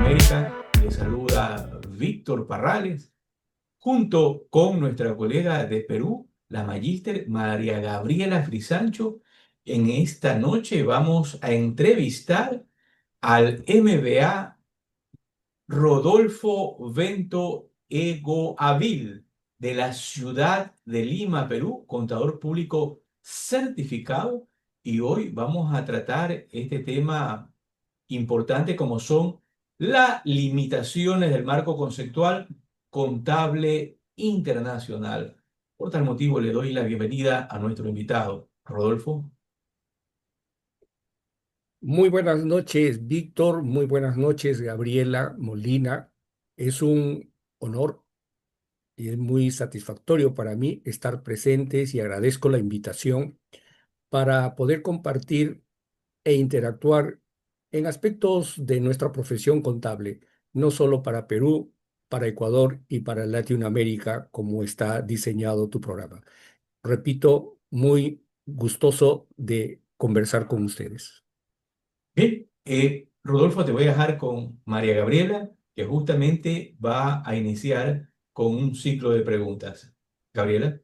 Latinoamérica. Les saluda Víctor Parrales, junto con nuestra colega de Perú, la magíster María Gabriela Frisancho. En esta noche vamos a entrevistar al MBA Rodolfo Vento Ego Avil, de la ciudad de Lima, Perú, contador público certificado. Y hoy vamos a tratar este tema importante como son las limitaciones del marco conceptual contable internacional. Por tal motivo le doy la bienvenida a nuestro invitado, Rodolfo. Muy buenas noches, Víctor. Muy buenas noches, Gabriela Molina. Es un honor y es muy satisfactorio para mí estar presentes y agradezco la invitación para poder compartir e interactuar en aspectos de nuestra profesión contable, no solo para Perú, para Ecuador y para Latinoamérica, como está diseñado tu programa. Repito, muy gustoso de conversar con ustedes. Bien, Rodolfo, te voy a dejar con María Gabriela, que justamente va a iniciar con un ciclo de preguntas. Gabriela.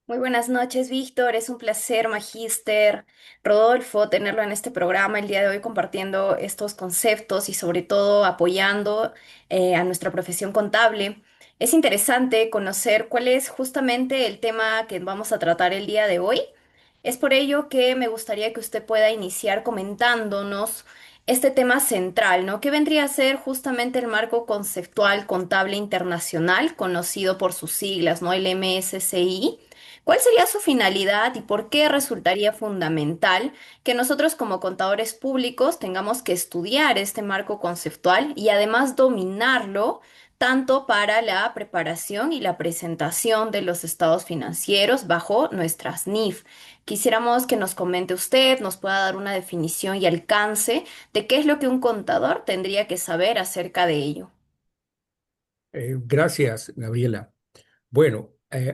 Muy buenas noches, Víctor. Es un placer, Magíster Rodolfo, tenerlo en este programa el día de hoy compartiendo estos conceptos y sobre todo apoyando a nuestra profesión contable. Es interesante conocer cuál es justamente el tema que vamos a tratar el día de hoy. Es por ello que me gustaría que usted pueda iniciar comentándonos este tema central, ¿no? Que vendría a ser justamente el marco conceptual contable internacional, conocido por sus siglas, ¿no? El MSCI. ¿Cuál sería su finalidad y por qué resultaría fundamental que nosotros como contadores públicos tengamos que estudiar este marco conceptual y además dominarlo tanto para la preparación y la presentación de los estados financieros bajo nuestras NIF? Quisiéramos que nos comente usted, nos pueda dar una definición y alcance de qué es lo que un contador tendría que saber acerca de ello. Gracias, Gabriela. Bueno,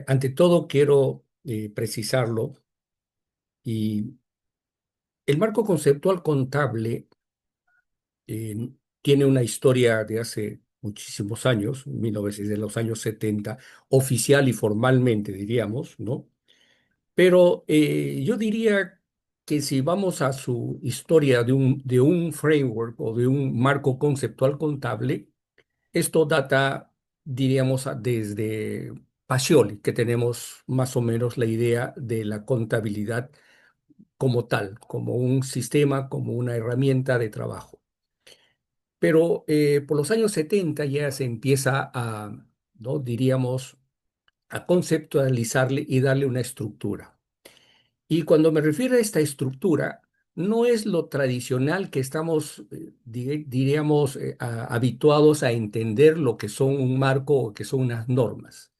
ante todo quiero precisarlo y el marco conceptual contable eh, tiene una historia de hace muchísimos años, 1900, de los años 70, oficial y formalmente diríamos, ¿no? Pero yo diría que si vamos a su historia de un framework o de un marco conceptual contable, esto data, diríamos, desde Pacioli, que tenemos más o menos la idea de la contabilidad como tal, como un sistema, como una herramienta de trabajo. Pero por los años 70 ya se empieza a, ¿no? diríamos, a conceptualizarle y darle una estructura. Y cuando me refiero a esta estructura, no es lo tradicional que estamos, diríamos, habituados a entender lo que son un marco o que son unas normas.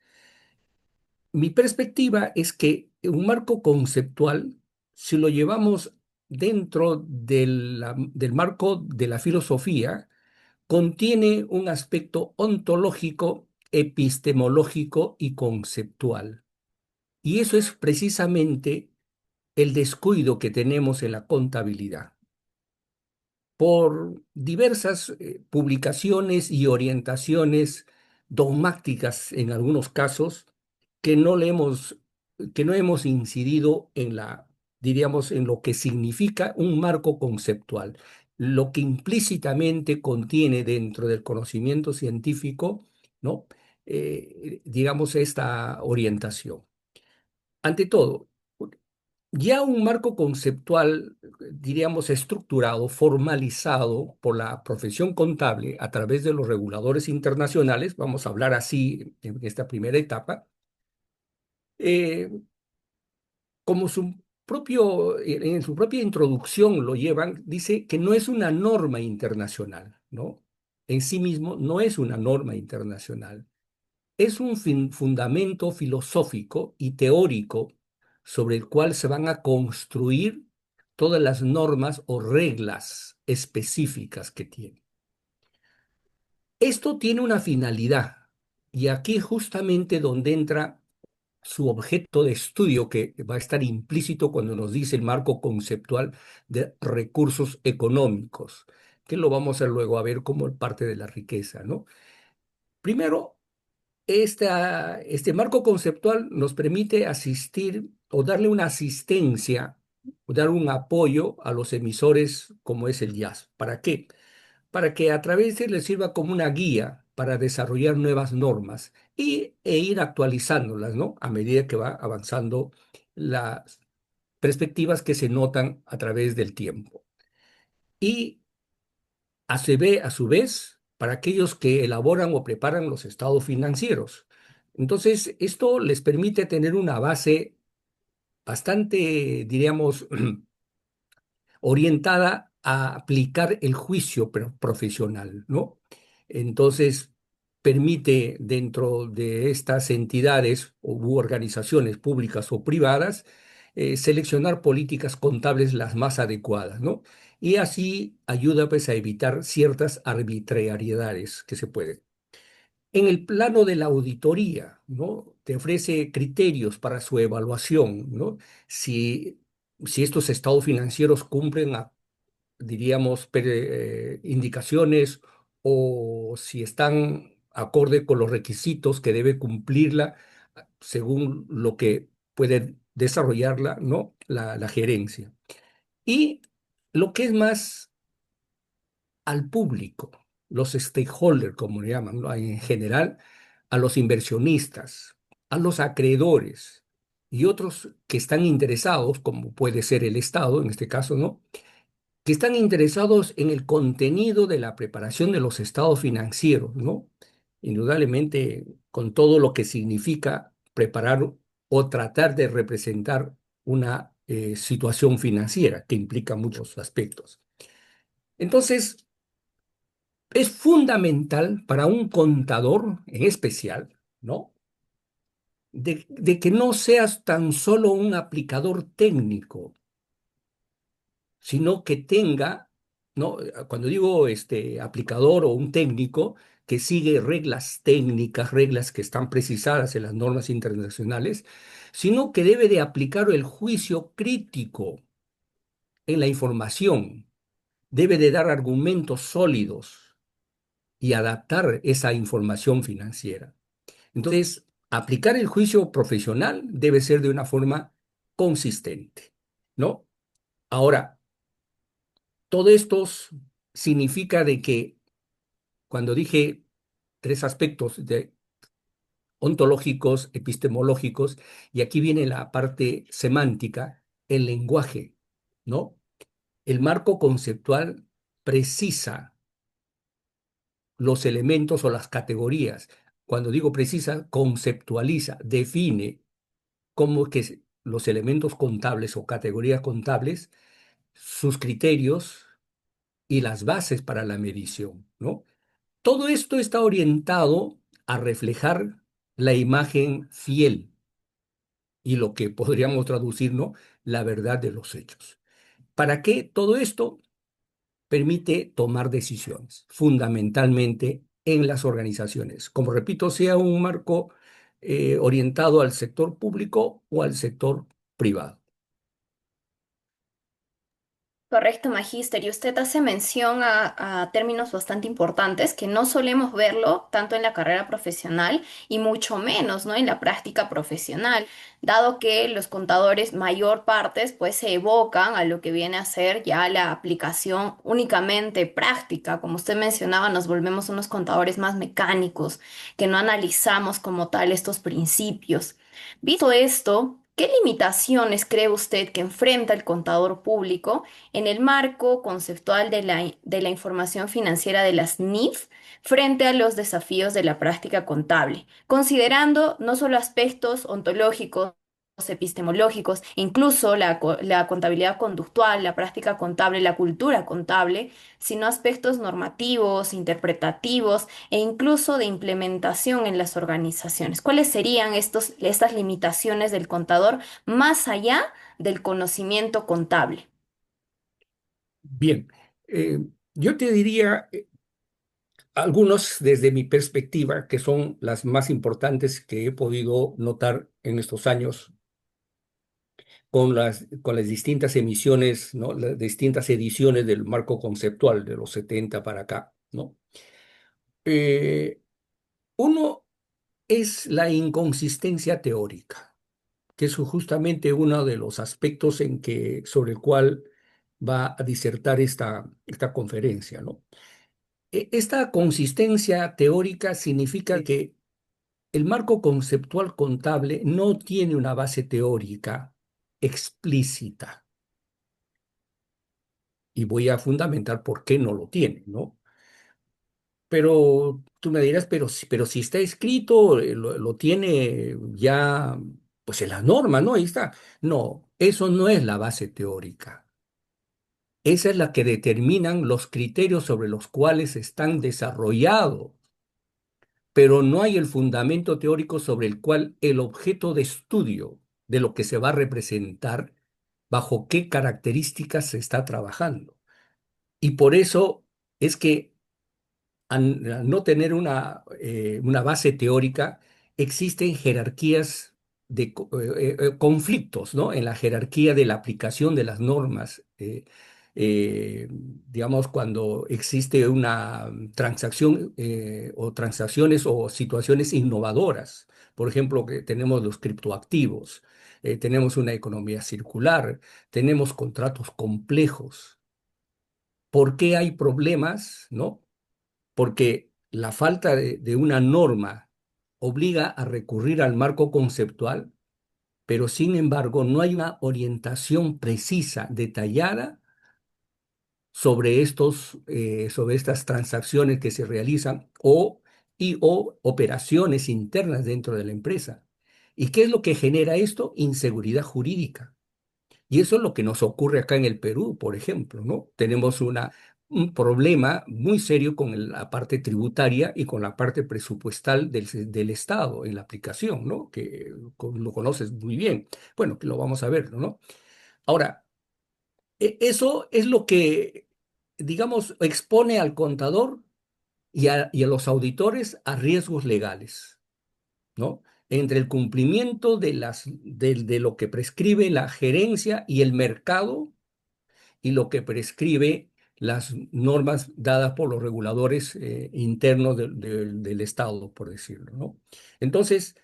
Mi perspectiva es que un marco conceptual, si lo llevamos dentro del marco de la filosofía, contiene un aspecto ontológico, epistemológico y conceptual. Y eso es precisamente el descuido que tenemos en la contabilidad. Por diversas publicaciones y orientaciones dogmáticas en algunos casos, que no le hemos, que no hemos incidido en diríamos, en lo que significa un marco conceptual, lo que implícitamente contiene dentro del conocimiento científico, ¿no? Digamos, esta orientación. Ante todo, ya un marco conceptual, diríamos, estructurado, formalizado por la profesión contable a través de los reguladores internacionales, vamos a hablar así en esta primera etapa, eh, como en su propia introducción lo llevan, dice que no es una norma internacional, ¿no? En sí mismo no es una norma internacional. Es un fundamento filosófico y teórico sobre el cual se van a construir todas las normas o reglas específicas que tiene. Esto tiene una finalidad y aquí justamente donde entra su objeto de estudio que va a estar implícito cuando nos dice el marco conceptual de recursos económicos. que lo vamos a luego a ver como parte de la riqueza, ¿no? Primero, este marco conceptual nos permite asistir o darle una asistencia, o dar un apoyo a los emisores como es el jazz. ¿Para qué? Para que a través de él les sirva como una guía para desarrollar nuevas normas e ir actualizándolas, ¿no? A medida que va avanzando las perspectivas que se notan a través del tiempo. Y a su vez, para aquellos que elaboran o preparan los estados financieros. Entonces, esto les permite tener una base bastante, diríamos, orientada a aplicar el juicio profesional, ¿no? Entonces, permite dentro de estas entidades u organizaciones públicas o privadas seleccionar políticas contables las más adecuadas, ¿no? Y así ayuda pues a evitar ciertas arbitrariedades que se pueden. En el plano de la auditoría, ¿no? Te ofrece criterios para su evaluación, ¿no? Si, si estos estados financieros cumplen diríamos, indicaciones o si están acorde con los requisitos que debe cumplirla según lo que puede desarrollarla, ¿no? La gerencia. Y lo que es más al público, los stakeholders, como le llaman, ¿no? En general, a los inversionistas, a los acreedores y otros que están interesados, como puede ser el Estado, en este caso, ¿no? Que están interesados en el contenido de la preparación de los estados financieros, ¿no? Indudablemente, con todo lo que significa preparar o tratar de representar una situación financiera que implica muchos aspectos. Entonces, es fundamental para un contador en especial, ¿no? De que no seas tan solo un aplicador técnico, sino que tenga, ¿no? Cuando digo aplicador o un técnico que sigue reglas técnicas, reglas que están precisadas en las normas internacionales, sino que debe de aplicar el juicio crítico en la información, debe de dar argumentos sólidos y adaptar esa información financiera. Entonces, aplicar el juicio profesional debe ser de una forma consistente, ¿no? Ahora, todo esto significa de que cuando dije tres aspectos ontológicos, epistemológicos, y aquí viene la parte semántica, el lenguaje, ¿no? El marco conceptual precisa los elementos o las categorías. Cuando digo precisa, conceptualiza, define cómo que los elementos contables o categorías contables, sus criterios y las bases para la medición, ¿no? Todo esto está orientado a reflejar la imagen fiel y lo que podríamos traducir, ¿no? La verdad de los hechos. ¿Para qué todo esto? Permite tomar decisiones, fundamentalmente en las organizaciones. Como repito, sea un marco orientado al sector público o al sector privado. Correcto, Magíster. Y usted hace mención a términos bastante importantes que no solemos verlo tanto en la carrera profesional y mucho menos, ¿no? En la práctica profesional, dado que los contadores mayor partes pues se evocan a lo que viene a ser ya la aplicación únicamente práctica. Como usted mencionaba, nos volvemos unos contadores más mecánicos, que no analizamos como tal estos principios. Visto esto, ¿qué limitaciones cree usted que enfrenta el contador público en el marco conceptual de la información financiera de las NIF frente a los desafíos de la práctica contable, considerando no solo aspectos ontológicos, epistemológicos, incluso la contabilidad conductual, la práctica contable, la cultura contable, sino aspectos normativos, interpretativos e incluso de implementación en las organizaciones? ¿Cuáles serían estas limitaciones del contador más allá del conocimiento contable? Bien, eh, yo te diría algunos desde mi perspectiva, que son las más importantes que he podido notar en estos años con las distintas emisiones, ¿no? Las distintas ediciones del marco conceptual de los 70 para acá, ¿no? Eh, Uno es la inconsistencia teórica, que es justamente uno de los aspectos sobre el cual va a disertar esta conferencia, ¿no? Esta consistencia teórica significa que el marco conceptual contable no tiene una base teórica explícita y voy a fundamentar por qué no lo tiene, ¿no? Pero tú me dirás, pero si está escrito, lo tiene ya, pues en las normas, ¿no? Ahí está. No, eso no es la base teórica. Esa es la que determinan los criterios sobre los cuales están desarrollados, pero no hay el fundamento teórico sobre el cual el objeto de estudio de lo que se va a representar, bajo qué características se está trabajando. Y por eso es que al no tener una base teórica, existen jerarquías conflictos, ¿no? En la jerarquía de la aplicación de las normas. Digamos, cuando existe una transacción o transacciones o situaciones innovadoras. Por ejemplo, que tenemos los criptoactivos, tenemos una economía circular, tenemos contratos complejos. ¿Por qué hay problemas, no? Porque la falta de una norma obliga a recurrir al marco conceptual, pero sin embargo no hay una orientación precisa, detallada sobre estas transacciones que se realizan o operaciones internas dentro de la empresa. ¿Y qué es lo que genera esto? Inseguridad jurídica. Y eso es lo que nos ocurre acá en el Perú, por ejemplo, ¿no? Tenemos un problema muy serio con la parte tributaria y con la parte presupuestal del Estado en la aplicación, ¿no? Que lo conoces muy bien. Bueno, que lo vamos a ver, ¿no? Ahora, eso es lo que, digamos, expone al contador y a los auditores a riesgos legales, ¿no? Entre el cumplimiento de lo que prescribe la gerencia y el mercado y lo que prescribe las normas dadas por los reguladores internos del Estado, por decirlo, ¿no? Entonces,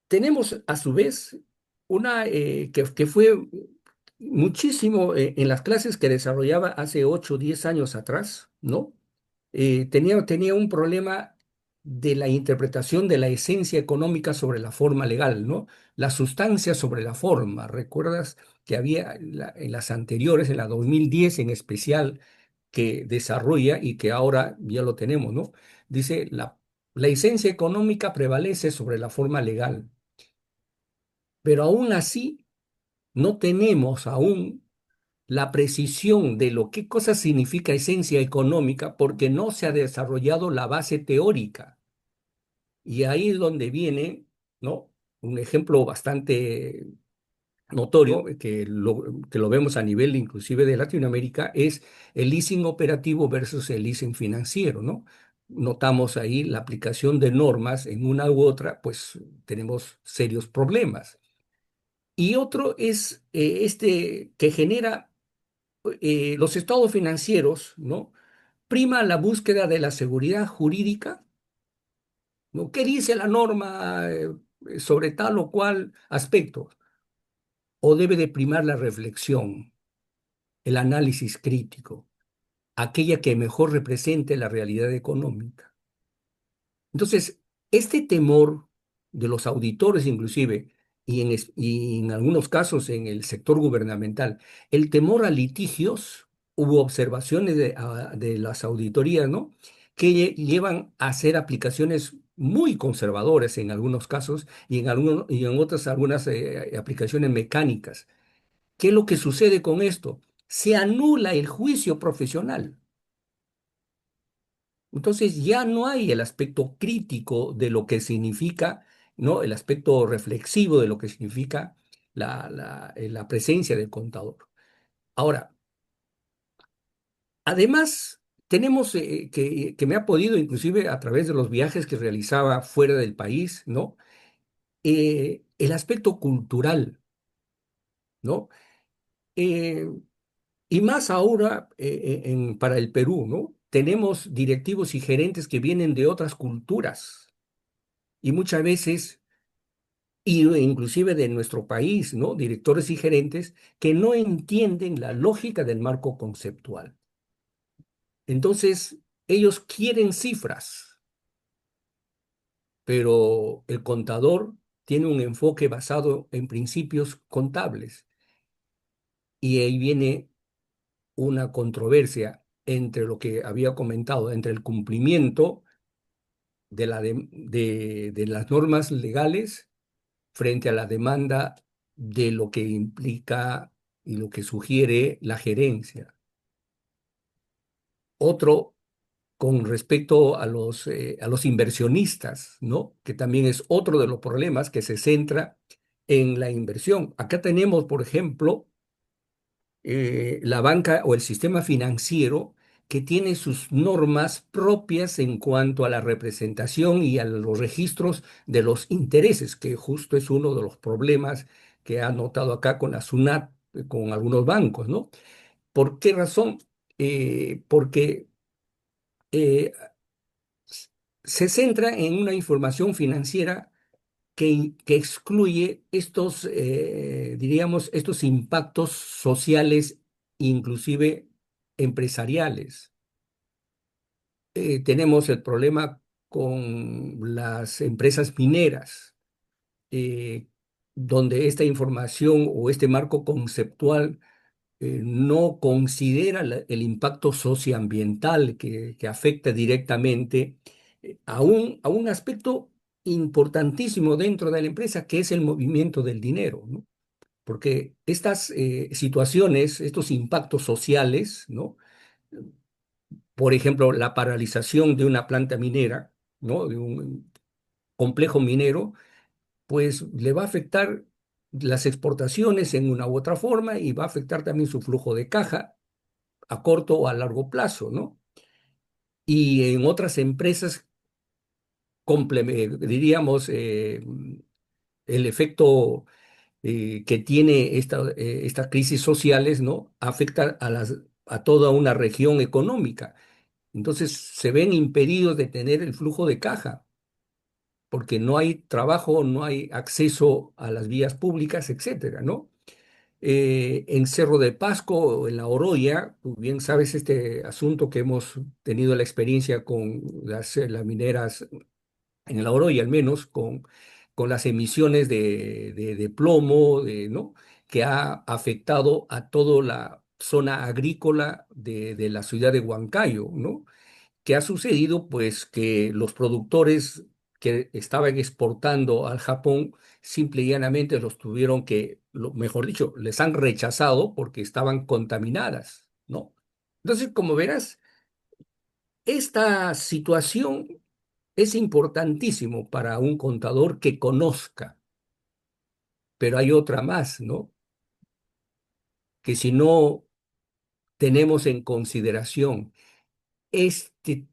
tenemos a su vez que fue muchísimo en las clases que desarrollaba hace 8 o 10 años atrás, ¿no? Tenía un problema de la interpretación de la esencia económica sobre la forma legal, ¿no? La sustancia sobre la forma. ¿Recuerdas que había en las anteriores, en la 2010 en especial, que desarrolla y que ahora ya lo tenemos, ¿no? Dice, la esencia económica prevalece sobre la forma legal, pero aún así no tenemos aún la precisión de lo qué cosa significa esencia económica porque no se ha desarrollado la base teórica. Y ahí es donde viene, ¿no? Un ejemplo bastante notorio que lo vemos a nivel inclusive de Latinoamérica es el leasing operativo versus el leasing financiero, ¿no? Notamos ahí la aplicación de normas en una u otra, pues tenemos serios problemas. Y otro es este que genera los estados financieros, ¿no? Prima la búsqueda de la seguridad jurídica, ¿no? ¿Qué dice la norma sobre tal o cual aspecto? ¿O debe de primar la reflexión, el análisis crítico, aquella que mejor represente la realidad económica? Entonces, este temor de los auditores inclusive, y en algunos casos en el sector gubernamental, el temor a litigios, hubo observaciones de las auditorías, ¿no? Que llevan a hacer aplicaciones muy conservadoras en algunos casos y en otras algunas aplicaciones mecánicas. ¿Qué es lo que sucede con esto? Se anula el juicio profesional. Entonces ya no hay el aspecto crítico de lo que significa, ¿no? El aspecto reflexivo de lo que significa la presencia del contador. Ahora, además, tenemos que me ha podido, inclusive a través de los viajes que realizaba fuera del país, ¿no? El aspecto cultural. ¿no? Eh, y más ahora para el Perú, ¿no? Tenemos directivos y gerentes que vienen de otras culturas y muchas veces, inclusive de nuestro país, ¿no? Directores y gerentes que no entienden la lógica del marco conceptual. Entonces, ellos quieren cifras, pero el contador tiene un enfoque basado en principios contables y ahí viene una controversia entre lo que había comentado, entre el cumplimiento de las normas legales frente a la demanda de lo que implica y lo que sugiere la gerencia. Otro con respecto a los inversionistas, ¿no? Que también es otro de los problemas que se centra en la inversión. Acá tenemos, por ejemplo, la banca o el sistema financiero que tiene sus normas propias en cuanto a la representación y a los registros de los intereses, que justo es uno de los problemas que ha notado acá con la SUNAT, con algunos bancos, ¿no? ¿Por qué razón? Porque eh, se centra en una información financiera que excluye estos, diríamos, estos impactos sociales, inclusive empresariales. Tenemos el problema con las empresas mineras, eh, donde esta información o este marco conceptual no considera el impacto socioambiental que afecta directamente a un aspecto importantísimo dentro de la empresa, que es el movimiento del dinero, ¿no? Porque estas situaciones, estos impactos sociales, ¿no? Por ejemplo, la paralización de una planta minera, ¿no? De un complejo minero, pues le va a afectar las exportaciones en una u otra forma y va a afectar también su flujo de caja a corto o a largo plazo, ¿no? Y en otras empresas, diríamos, el efecto que tiene estas crisis sociales, ¿no? Afecta a toda una región económica. Entonces se ven impedidos de tener el flujo de caja, porque no hay trabajo, no hay acceso a las vías públicas, etcétera, ¿no? En Cerro de Pasco, en La Oroya, tú bien sabes este asunto que hemos tenido la experiencia con las mineras en La Oroya, al menos, con las emisiones de plomo, ¿no? Que ha afectado a toda la zona agrícola de la ciudad de Huancayo, ¿no? ¿Qué ha sucedido? Pues que los productores que estaban exportando al Japón simple y llanamente los tuvieron que, mejor dicho, les han rechazado porque estaban contaminadas, ¿no? Entonces, como verás, esta situación es importantísimo para un contador que conozca, pero hay otra más, ¿no? Que si no tenemos en consideración este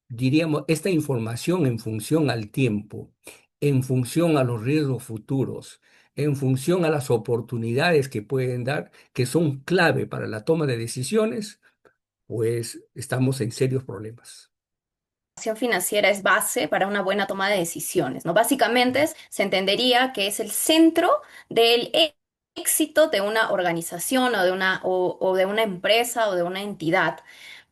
diríamos, esta información en función al tiempo, en función a los riesgos futuros, en función a las oportunidades que pueden dar, que son clave para la toma de decisiones, pues estamos en serios problemas. Información financiera es base para una buena toma de decisiones, ¿no? Básicamente se entendería que es el centro del éxito de una organización o o de una empresa o de una entidad.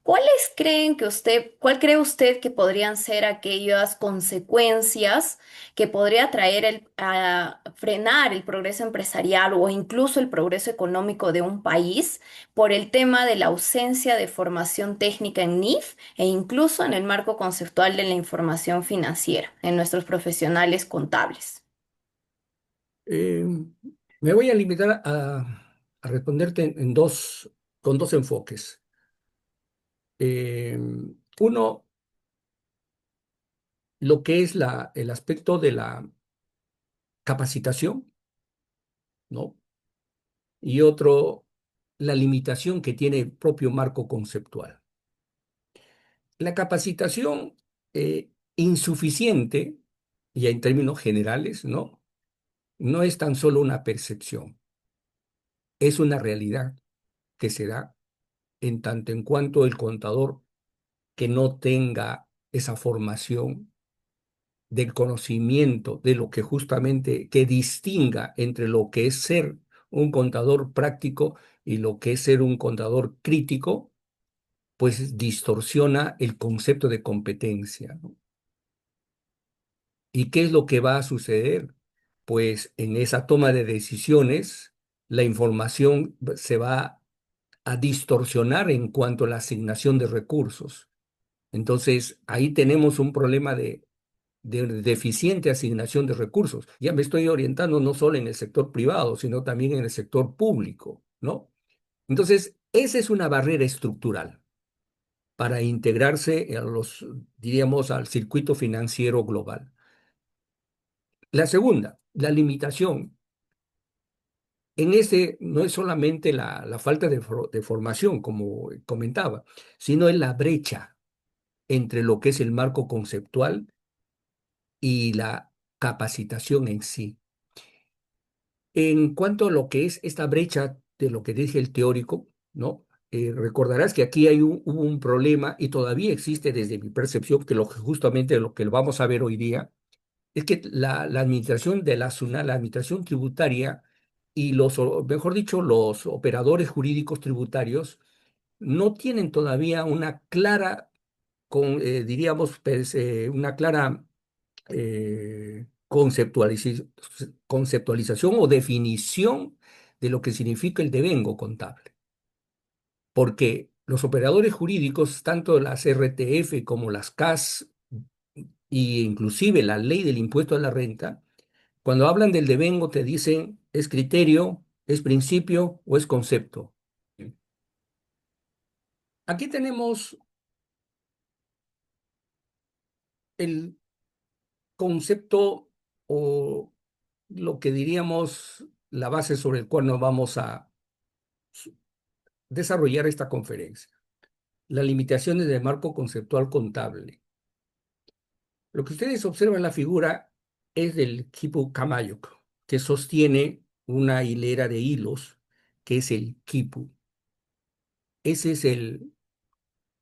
¿Cuál cree usted que podrían ser aquellas consecuencias que podría traer a frenar el progreso empresarial o incluso el progreso económico de un país por el tema de la ausencia de formación técnica en NIF e incluso en el marco conceptual de la información financiera en nuestros profesionales contables? Eh, Me voy a limitar a responderte con dos enfoques. Eh, Uno, lo que es el aspecto de la capacitación, ¿no? Y otro, la limitación que tiene el propio marco conceptual. La capacitación insuficiente, y en términos generales, ¿no? No es tan solo una percepción. es una realidad que se da en tanto en cuanto el contador que no tenga esa formación del conocimiento de lo que justamente que distinga entre lo que es ser un contador práctico y lo que es ser un contador crítico, pues distorsiona el concepto de competencia, ¿no? ¿Y qué es lo que va a suceder? Pues en esa toma de decisiones, la información se va a distorsionar en cuanto a la asignación de recursos. Entonces, ahí tenemos un problema de deficiente asignación de recursos. Ya me estoy orientando no solo en el sector privado, sino también en el sector público, ¿no? Entonces, esa es una barrera estructural para integrarse a los, diríamos, al circuito financiero global. La segunda, la limitación. En ese no es solamente la falta de formación, como comentaba, sino en la brecha entre lo que es el marco conceptual y la capacitación en sí. En cuanto a lo que es esta brecha de lo que dije el teórico, ¿no? Recordarás que aquí hubo un problema y todavía existe desde mi percepción, que justamente lo que vamos a ver hoy día, es que la administración de la SUNAT, la administración tributaria y mejor dicho, los operadores jurídicos tributarios no tienen todavía una clara, diríamos, pues, una clara conceptualización o definición de lo que significa el devengo contable. Porque los operadores jurídicos, tanto las RTF como las CAS e inclusive la ley del impuesto a la renta, cuando hablan del devengo te dicen es criterio, es principio o es concepto. Aquí tenemos el concepto o lo que diríamos la base sobre el cual nos vamos a desarrollar esta conferencia. Las limitaciones del marco conceptual contable. Lo que ustedes observan en la figura es del quipu Kamayuk, que sostiene una hilera de hilos, que es el quipu. Ese es el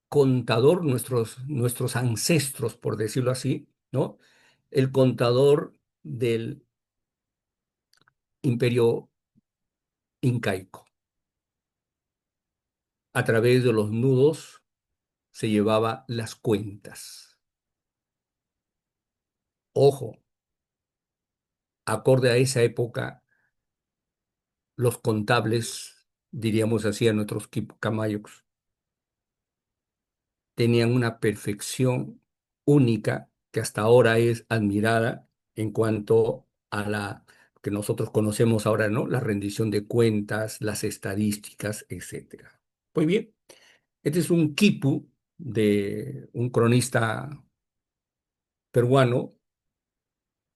contador, nuestros ancestros, por decirlo así, ¿no? El contador del imperio incaico. A través de los nudos se llevaba las cuentas. Ojo, acorde a esa época, los contables, diríamos así a nuestros camayos, tenían una perfección única que hasta ahora es admirada en cuanto a la que nosotros conocemos ahora, ¿no? La rendición de cuentas, las estadísticas, etcétera. Muy bien, este es un quipu de un cronista peruano,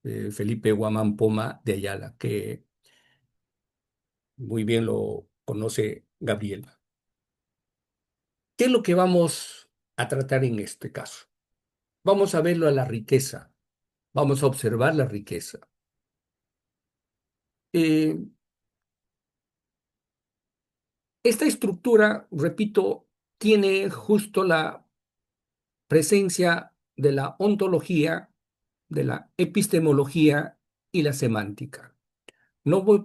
Felipe Guamán Poma de Ayala, que muy bien lo conoce Gabriel. ¿Qué es lo que vamos a tratar en este caso? Vamos a verlo a la riqueza, vamos a observar la riqueza. Eh, esta estructura, repito, tiene justo la presencia de la ontología, de la epistemología y la semántica.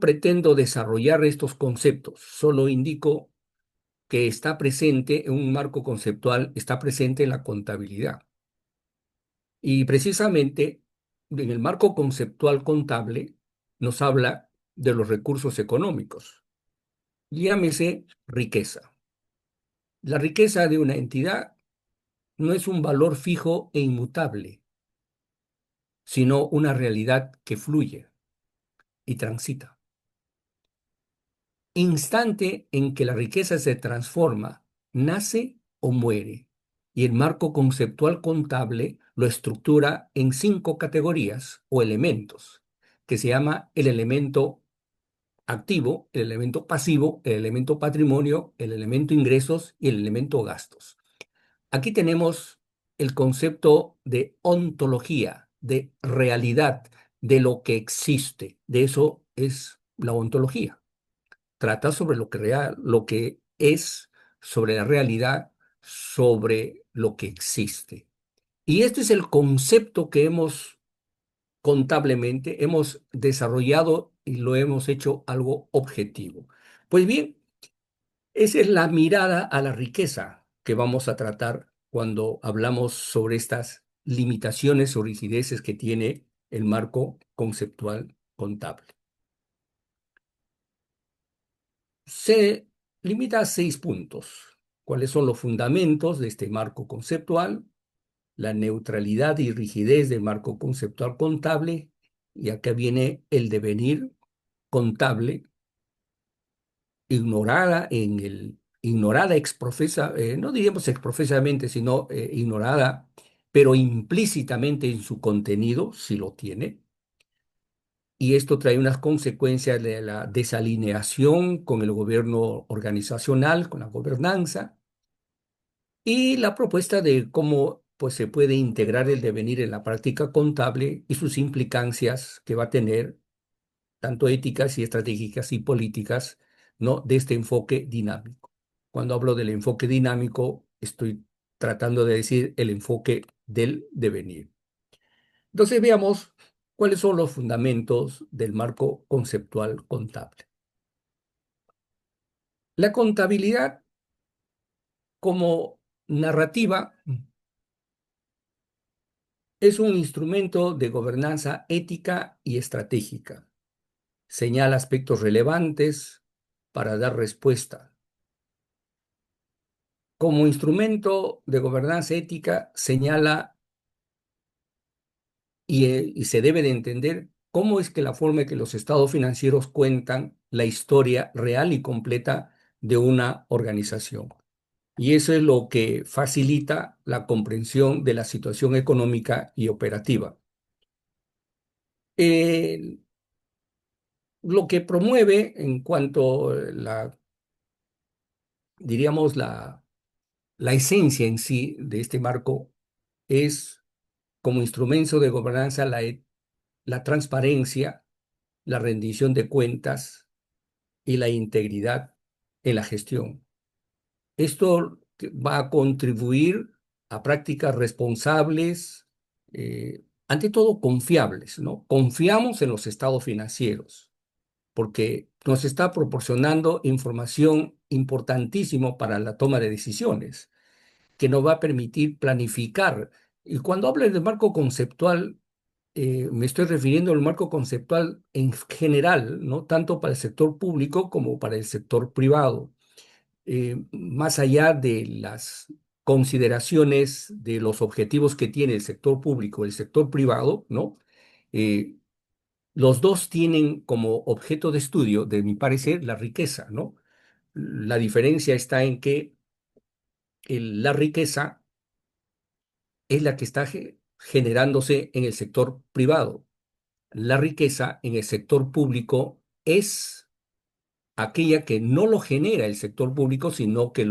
Pretendo desarrollar estos conceptos, solo indico que está presente en un marco conceptual, está presente en la contabilidad. Y precisamente en el marco conceptual contable nos habla de los recursos económicos. Llámese riqueza. La riqueza de una entidad no es un valor fijo e inmutable, sino una realidad que fluye y transita. Instante en que la riqueza se transforma, nace o muere. Y el marco conceptual contable lo estructura en 5 categorías o elementos, que se llama el elemento activo, el elemento pasivo, el elemento patrimonio, el elemento ingresos y el elemento gastos. Aquí tenemos el concepto de ontología, de realidad, de lo que existe. De eso es la ontología. trata sobre lo que es, sobre la realidad, sobre lo que existe. Y este es el concepto que contablemente hemos desarrollado y lo hemos hecho algo objetivo. Pues bien, esa es la mirada a la riqueza que vamos a tratar cuando hablamos sobre estas limitaciones o rigideces que tiene el marco conceptual contable. Se limita a 6 puntos. ¿Cuáles son los fundamentos de este marco conceptual? La neutralidad y rigidez del marco conceptual contable. Y acá viene el devenir contable, ignorada no diríamos exprofesamente, sino ignorada, pero implícitamente en su contenido, si lo tiene. Y esto trae unas consecuencias de la desalineación con el gobierno organizacional, con la gobernanza, y la propuesta de cómo pues, se puede integrar el devenir en la práctica contable y sus implicancias que va a tener, tanto éticas y estratégicas y políticas, ¿no? De este enfoque dinámico. Cuando hablo del enfoque dinámico, estoy tratando de decir el enfoque del devenir. Entonces veamos cuáles son los fundamentos del marco conceptual contable. La contabilidad como narrativa es un instrumento de gobernanza ética y estratégica. Señala aspectos relevantes para dar respuesta. Como instrumento de gobernanza ética, señala y se debe de entender cómo es que la forma en que los estados financieros cuentan la historia real y completa de una organización. Y eso es lo que facilita la comprensión de la situación económica y operativa. Eh, lo que promueve en cuanto diríamos, la esencia en sí de este marco es como instrumento de gobernanza la transparencia, la rendición de cuentas y la integridad en la gestión. Esto va a contribuir a prácticas responsables, ante todo confiables, ¿no? Confiamos en los estados financieros porque nos está proporcionando información importantísima para la toma de decisiones, que nos va a permitir planificar. Y cuando hablo del marco conceptual, me estoy refiriendo al marco conceptual en general, ¿no? Tanto para el sector público como para el sector privado. Más allá de las consideraciones de los objetivos que tiene el sector público y el sector privado, ¿no? Eh, los dos tienen como objeto de estudio, de mi parecer, la riqueza, ¿no? La diferencia está en que la riqueza es la que está generándose en el sector privado. La riqueza en el sector público es aquella que no lo genera el sector público, sino que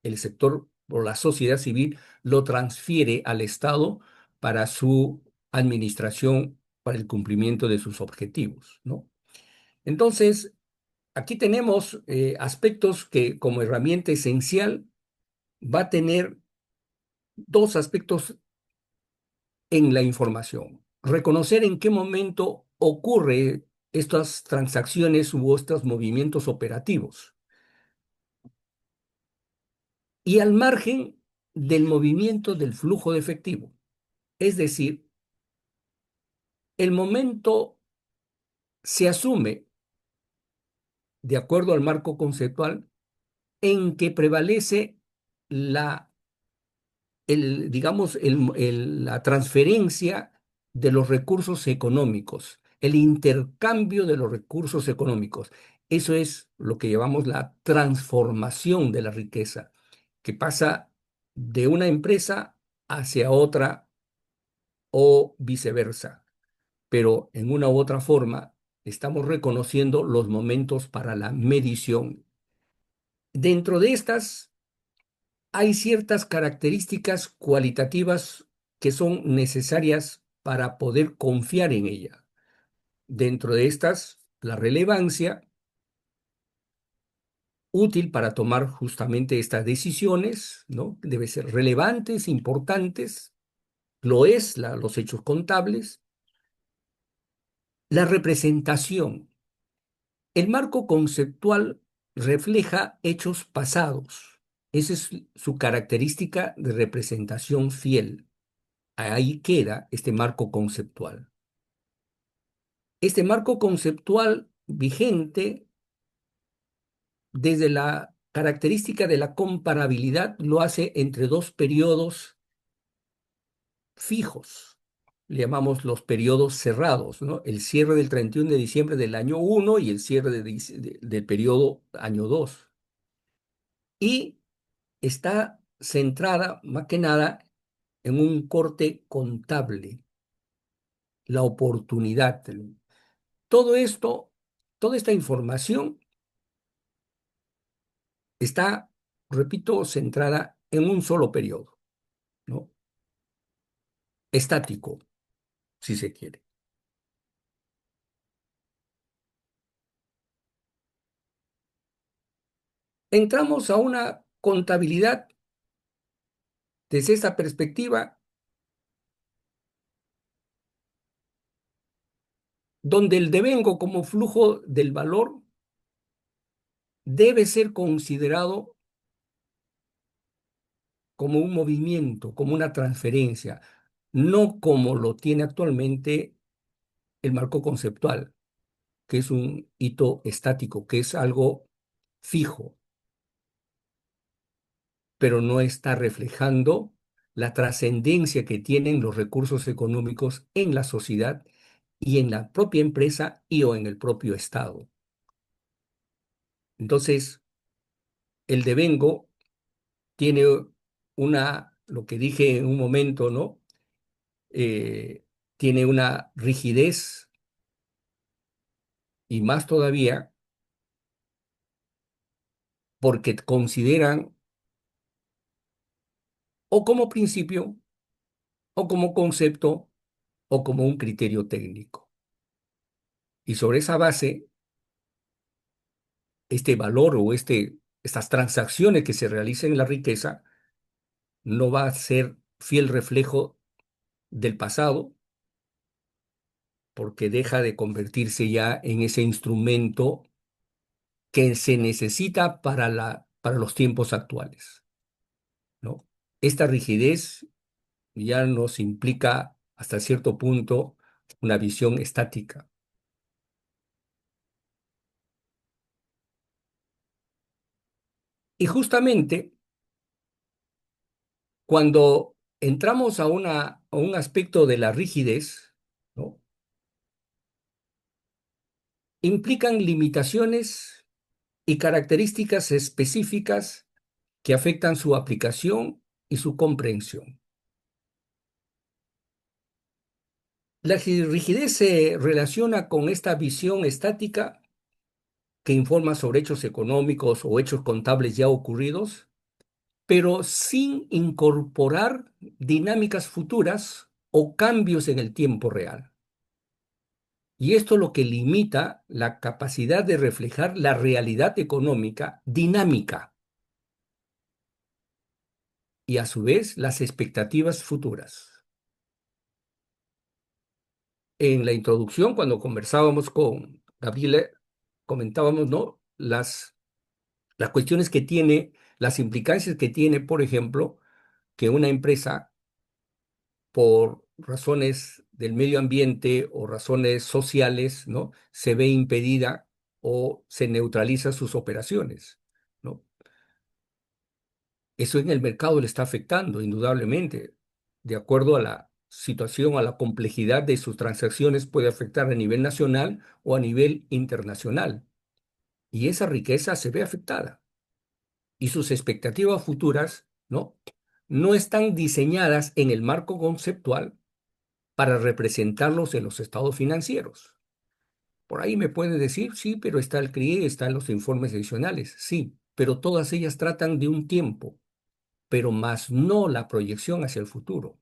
el sector o la sociedad civil lo transfiere al Estado para su administración, para el cumplimiento de sus objetivos, ¿no? Entonces, aquí tenemos aspectos que como herramienta esencial va a tener dos aspectos en la información. Reconocer en qué momento ocurre estas transacciones u estos movimientos operativos. Y al margen del movimiento del flujo de efectivo. Es decir, el momento se asume, de acuerdo al marco conceptual, en que prevalece digamos, la transferencia de los recursos económicos, el intercambio de los recursos económicos. Eso es lo que llamamos la transformación de la riqueza, que pasa de una empresa hacia otra o viceversa. Pero en una u otra forma estamos reconociendo los momentos para la medición. Dentro de estas hay ciertas características cualitativas que son necesarias para poder confiar en ella. Dentro de estas, la relevancia, útil para tomar justamente estas decisiones, ¿no? Debe ser relevantes, importantes, lo es los hechos contables. La representación. El marco conceptual refleja hechos pasados. Esa es su característica de representación fiel. Ahí queda este marco conceptual. Este marco conceptual vigente, desde la característica de la comparabilidad, lo hace entre dos periodos fijos. Le llamamos los periodos cerrados, ¿no? El cierre del 31 de diciembre del año 1 y el cierre del periodo año 2. Y está centrada más que nada en un corte contable, la oportunidad. Todo esto, toda esta información está, repito, centrada en un solo periodo, ¿no? Estático, si se quiere. Entramos a una contabilidad desde esta perspectiva, donde el devengo como flujo del valor debe ser considerado como un movimiento, como una transferencia, no como lo tiene actualmente el marco conceptual, que es un hito estático, que es algo fijo, pero no está reflejando la trascendencia que tienen los recursos económicos en la sociedad y en la propia empresa y o en el propio Estado. Entonces, el devengo tiene lo que dije en un momento, ¿no? Tiene una rigidez y más todavía porque consideran o como principio o como concepto o como un criterio técnico. Y sobre esa base, este valor o estas transacciones que se realicen en la riqueza no va a ser fiel reflejo del pasado, porque deja de convertirse ya en ese instrumento que se necesita para los tiempos actuales, ¿no? Esta rigidez ya nos implica hasta cierto punto una visión estática. Y justamente cuando entramos a un aspecto de la rigidez, ¿no? Implican limitaciones y características específicas que afectan su aplicación y su comprensión. La rigidez se relaciona con esta visión estática que informa sobre hechos económicos o hechos contables ya ocurridos, pero sin incorporar dinámicas futuras o cambios en el tiempo real. Y esto es lo que limita la capacidad de reflejar la realidad económica dinámica y a su vez las expectativas futuras. En la introducción, cuando conversábamos con Gabriela, comentábamos, ¿no? Las cuestiones que tiene, las implicancias que tiene, por ejemplo, que una empresa, por razones del medio ambiente o razones sociales, ¿no? Se ve impedida o se neutraliza sus operaciones, ¿no? Eso en el mercado le está afectando, indudablemente. De acuerdo a la situación, a la complejidad de sus transacciones, puede afectar a nivel nacional o a nivel internacional. Y esa riqueza se ve afectada. Y sus expectativas futuras, ¿no? No están diseñadas en el marco conceptual para representarlos en los estados financieros. Por ahí me puede decir, sí, pero está el CRIE, están los informes adicionales. Sí, pero todas ellas tratan de un tiempo, pero más no la proyección hacia el futuro.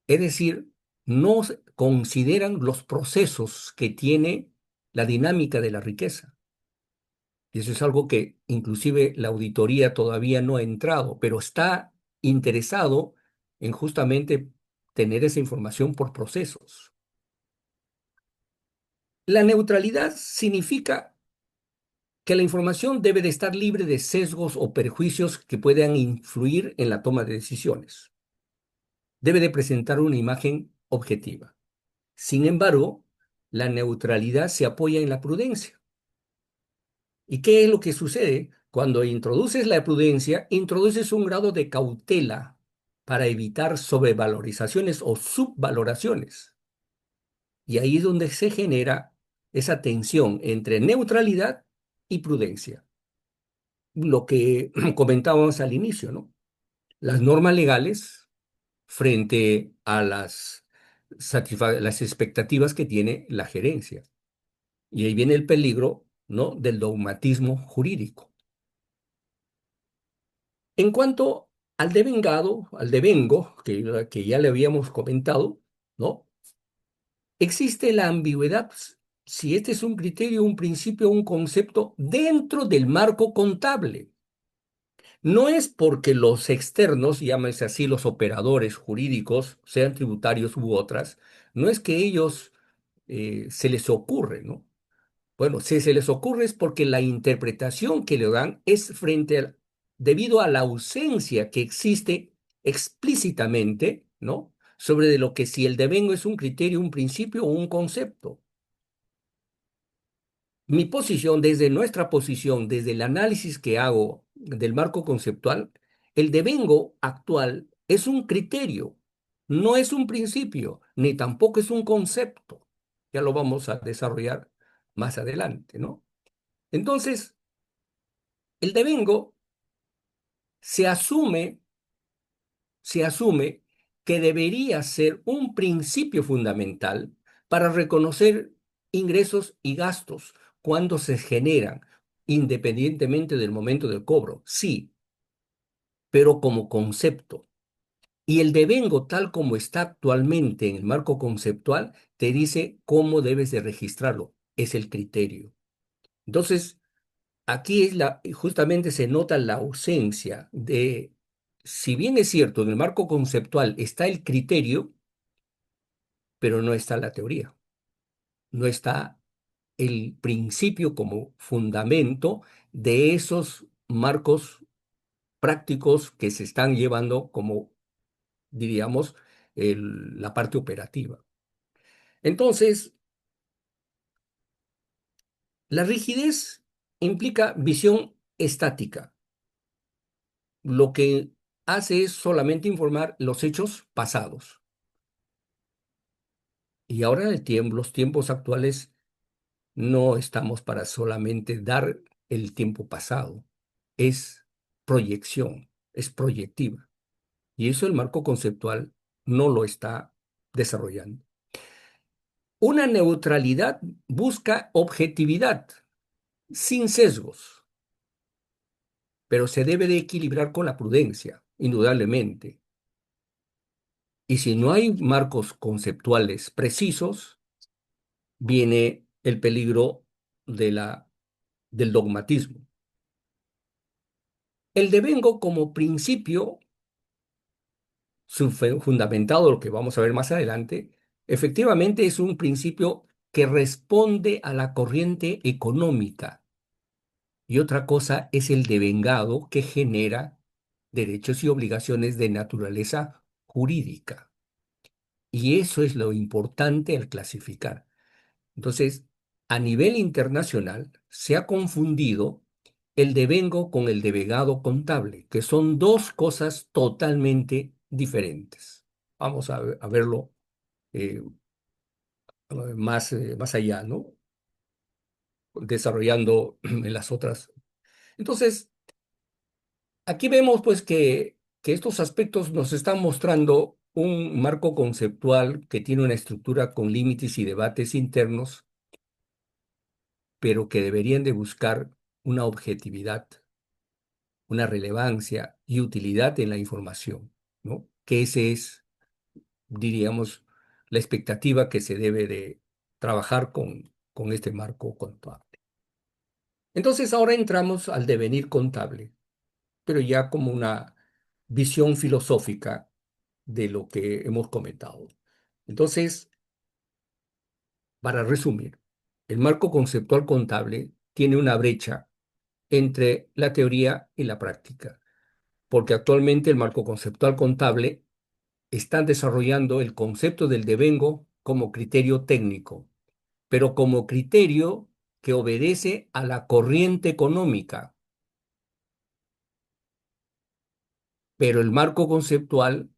Es decir, no consideran los procesos que tiene la dinámica de la riqueza. Y eso es algo que inclusive la auditoría todavía no ha entrado, pero está interesado en justamente tener esa información por procesos. La neutralidad significa que la información debe de estar libre de sesgos o perjuicios que puedan influir en la toma de decisiones. Debe de presentar una imagen objetiva. Sin embargo, la neutralidad se apoya en la prudencia. ¿Y qué es lo que sucede? Cuando introduces la prudencia, introduces un grado de cautela para evitar sobrevalorizaciones o subvaloraciones. Y ahí es donde se genera esa tensión entre neutralidad y prudencia. Lo que comentábamos al inicio, ¿no? Las normas legales frente a las expectativas que tiene la gerencia. Y ahí viene el peligro, ¿no? Del dogmatismo jurídico. En cuanto al devengado, al devengo, que ya le habíamos comentado, ¿no? Existe la ambigüedad si este es un criterio, un principio, un concepto dentro del marco contable. No es porque los externos, llámese así los operadores jurídicos, sean tributarios u otras, no es que ellos se les ocurre, ¿no? Bueno, si se les ocurre es porque la interpretación que le dan es debido a la ausencia que existe explícitamente, ¿no? Sobre de lo que si el devengo es un criterio, un principio o un concepto. Mi posición, desde nuestra posición, desde el análisis que hago del marco conceptual, el devengo actual es un criterio, no es un principio, ni tampoco es un concepto. Ya lo vamos a desarrollar más adelante, ¿no? Entonces, el devengo se asume, se asume que debería ser un principio fundamental para reconocer ingresos y gastos cuando se generan, independientemente del momento del cobro. Sí, pero como concepto. Y el devengo, tal como está actualmente en el marco conceptual, te dice cómo debes de registrarlo. Es el criterio. Entonces, aquí justamente se nota la ausencia de, si bien es cierto, en el marco conceptual está el criterio, pero no está la teoría, no está el principio como fundamento de esos marcos prácticos que se están llevando como, diríamos, la parte operativa. Entonces, la rigidez implica visión estática. Lo que hace es solamente informar los hechos pasados. Y ahora en los tiempos actuales no estamos para solamente dar el tiempo pasado. Es proyección, es proyectiva. Y eso el marco conceptual no lo está desarrollando. Una neutralidad busca objetividad, sin sesgos, pero se debe de equilibrar con la prudencia, indudablemente. Y si no hay marcos conceptuales precisos, viene el peligro del dogmatismo. El devengo como principio fundamentado, lo que vamos a ver más adelante, efectivamente es un principio que responde a la corriente económica. Y otra cosa es el devengado que genera derechos y obligaciones de naturaleza jurídica. Y eso es lo importante al clasificar. Entonces, a nivel internacional se ha confundido el devengo con el devengado contable, que son dos cosas totalmente diferentes. Vamos a verlo eh, más allá, ¿no? Desarrollando en las otras. Entonces, aquí vemos pues que estos aspectos nos están mostrando un marco conceptual que tiene una estructura con límites y debates internos, pero que deberían de buscar una objetividad, una relevancia y utilidad en la información, ¿no? Que ese es, diríamos, la expectativa que se debe de trabajar con este marco contable. Entonces ahora entramos al devenir contable, pero ya como una visión filosófica de lo que hemos comentado. Entonces, para resumir, el marco conceptual contable tiene una brecha entre la teoría y la práctica, porque actualmente el marco conceptual contable está desarrollando el concepto del devengo como criterio técnico, pero como criterio que obedece a la corriente económica. Pero el marco conceptual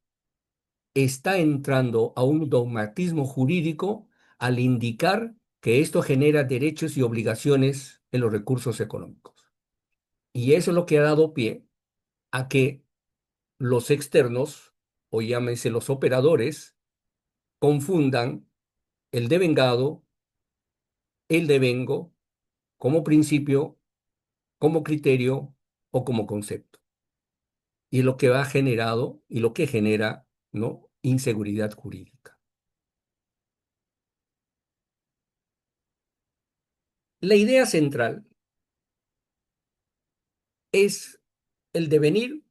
está entrando a un dogmatismo jurídico al indicar que esto genera derechos y obligaciones en los recursos económicos. Y eso es lo que ha dado pie a que los externos, o llámense los operadores, confundan el devengado, el devengo, como principio, como criterio o como concepto. Y lo que ha generado y lo que genera, ¿no? Inseguridad jurídica. La idea central es el devenir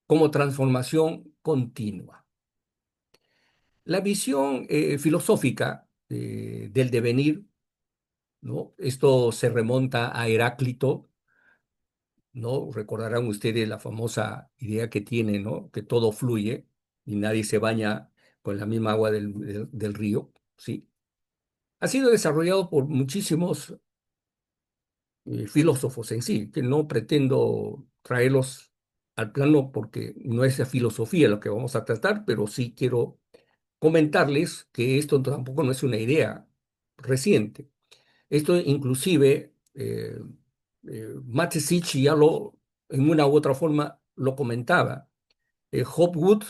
como transformación continua. La visión filosófica del devenir, ¿no? Esto se remonta a Heráclito, ¿no? Recordarán ustedes la famosa idea que tiene, ¿no? Que todo fluye y nadie se baña con la misma agua del río, ¿sí? Ha sido desarrollado por muchísimos filósofos en sí, que no pretendo traerlos al plano porque no es la filosofía lo que vamos a tratar, pero sí quiero comentarles que esto tampoco no es una idea reciente. Esto inclusive Mateschitz ya en una u otra forma lo comentaba. Hopwood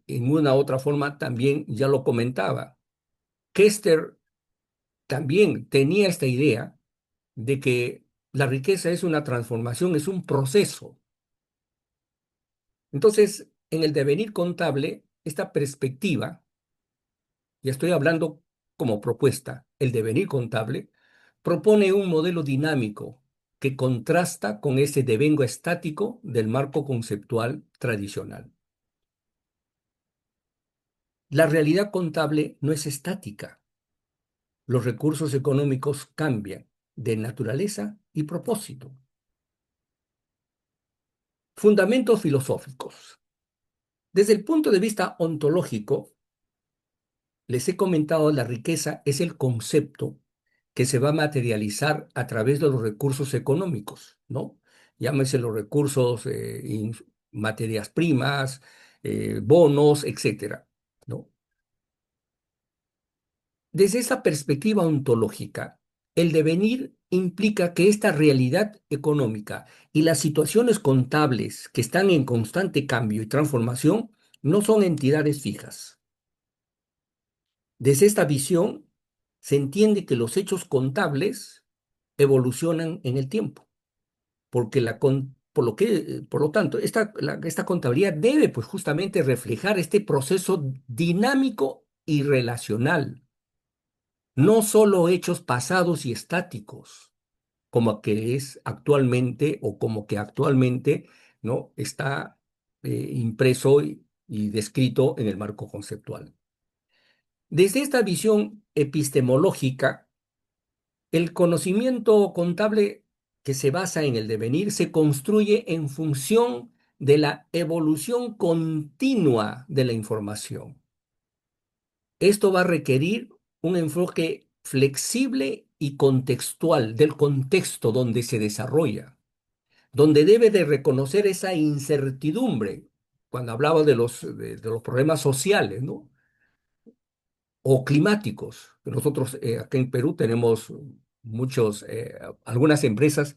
en una u otra forma también ya lo comentaba. Kester también tenía esta idea de que la riqueza es una transformación, es un proceso. Entonces, en el devenir contable, esta perspectiva, ya estoy hablando como propuesta, el devenir contable, propone un modelo dinámico que contrasta con ese devengo estático del marco conceptual tradicional. La realidad contable no es estática. Los recursos económicos cambian de naturaleza y propósito. Fundamentos filosóficos. Desde el punto de vista ontológico, les he comentado, la riqueza es el concepto que se va a materializar a través de los recursos económicos, ¿no? Llámese los recursos, materias primas, bonos, etcétera, ¿no? Desde esa perspectiva ontológica, el devenir implica que esta realidad económica y las situaciones contables que están en constante cambio y transformación no son entidades fijas. Desde esta visión, se entiende que los hechos contables evolucionan en el tiempo, porque por lo tanto, esta contabilidad debe pues justamente reflejar este proceso dinámico y relacional, no solo hechos pasados y estáticos, como que es actualmente o como que actualmente no está impreso y descrito en el marco conceptual. Desde esta visión epistemológica, el conocimiento contable que se basa en el devenir se construye en función de la evolución continua de la información. Esto va a requerir un enfoque flexible y contextual del contexto donde se desarrolla, donde debe de reconocer esa incertidumbre, cuando hablaba de los problemas sociales, ¿no? O climáticos. Nosotros acá en Perú tenemos algunas empresas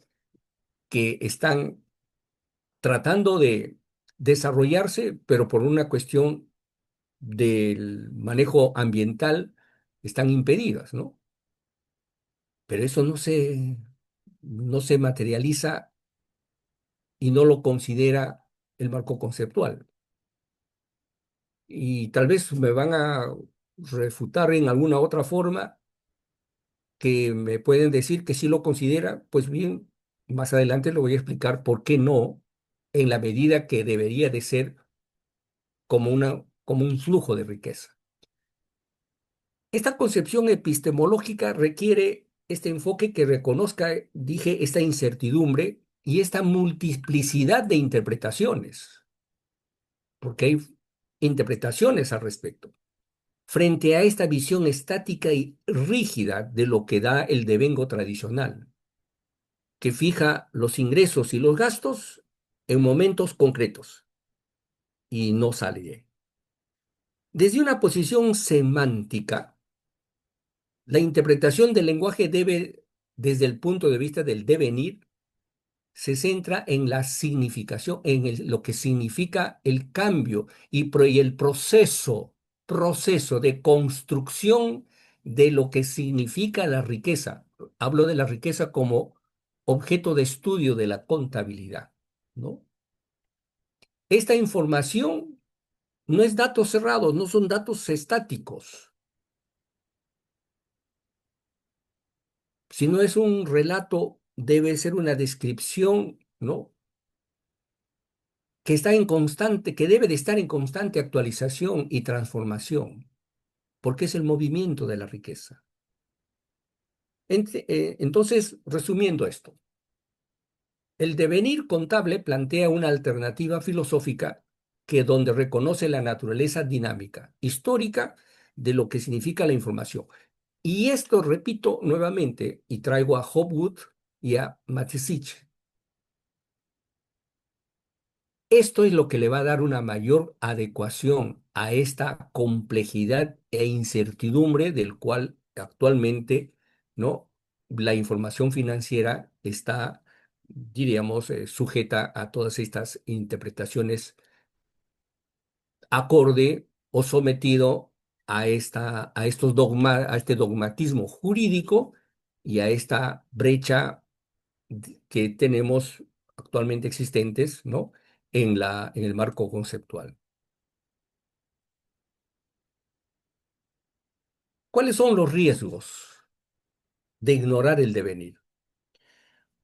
que están tratando de desarrollarse, pero por una cuestión del manejo ambiental están impedidas, ¿no? Pero eso no se materializa y no lo considera el marco conceptual. Y tal vez me van a refutar en alguna otra forma, que me pueden decir que sí lo considera, pues bien, más adelante le voy a explicar por qué no, en la medida que debería de ser como un flujo de riqueza. Esta concepción epistemológica requiere este enfoque que reconozca, dije, esta incertidumbre y esta multiplicidad de interpretaciones, porque hay interpretaciones al respecto. Frente a esta visión estática y rígida de lo que da el devengo tradicional, que fija los ingresos y los gastos en momentos concretos y no sale de ahí. Desde una posición semántica, la interpretación del lenguaje debe, desde el punto de vista del devenir, se centra en la significación, en lo que significa el cambio y el proceso de construcción de lo que significa la riqueza. Hablo de la riqueza como objeto de estudio de la contabilidad, ¿no? Esta información no es datos cerrados, no son datos estáticos, sino es un relato, debe ser una descripción, ¿no? Que está en constante, que debe de estar en constante actualización y transformación, porque es el movimiento de la riqueza. Entonces, resumiendo esto, el devenir contable plantea una alternativa filosófica que donde reconoce la naturaleza dinámica, histórica de lo que significa la información. Y esto repito nuevamente y traigo a Hopwood y a Matisich. Esto es lo que le va a dar una mayor adecuación a esta complejidad e incertidumbre del cual actualmente, ¿no? La información financiera está, diríamos, sujeta a todas estas interpretaciones acorde o sometido a este dogmatismo jurídico y a esta brecha que tenemos actualmente existentes, ¿no? En el marco conceptual. ¿Cuáles son los riesgos de ignorar el devenir?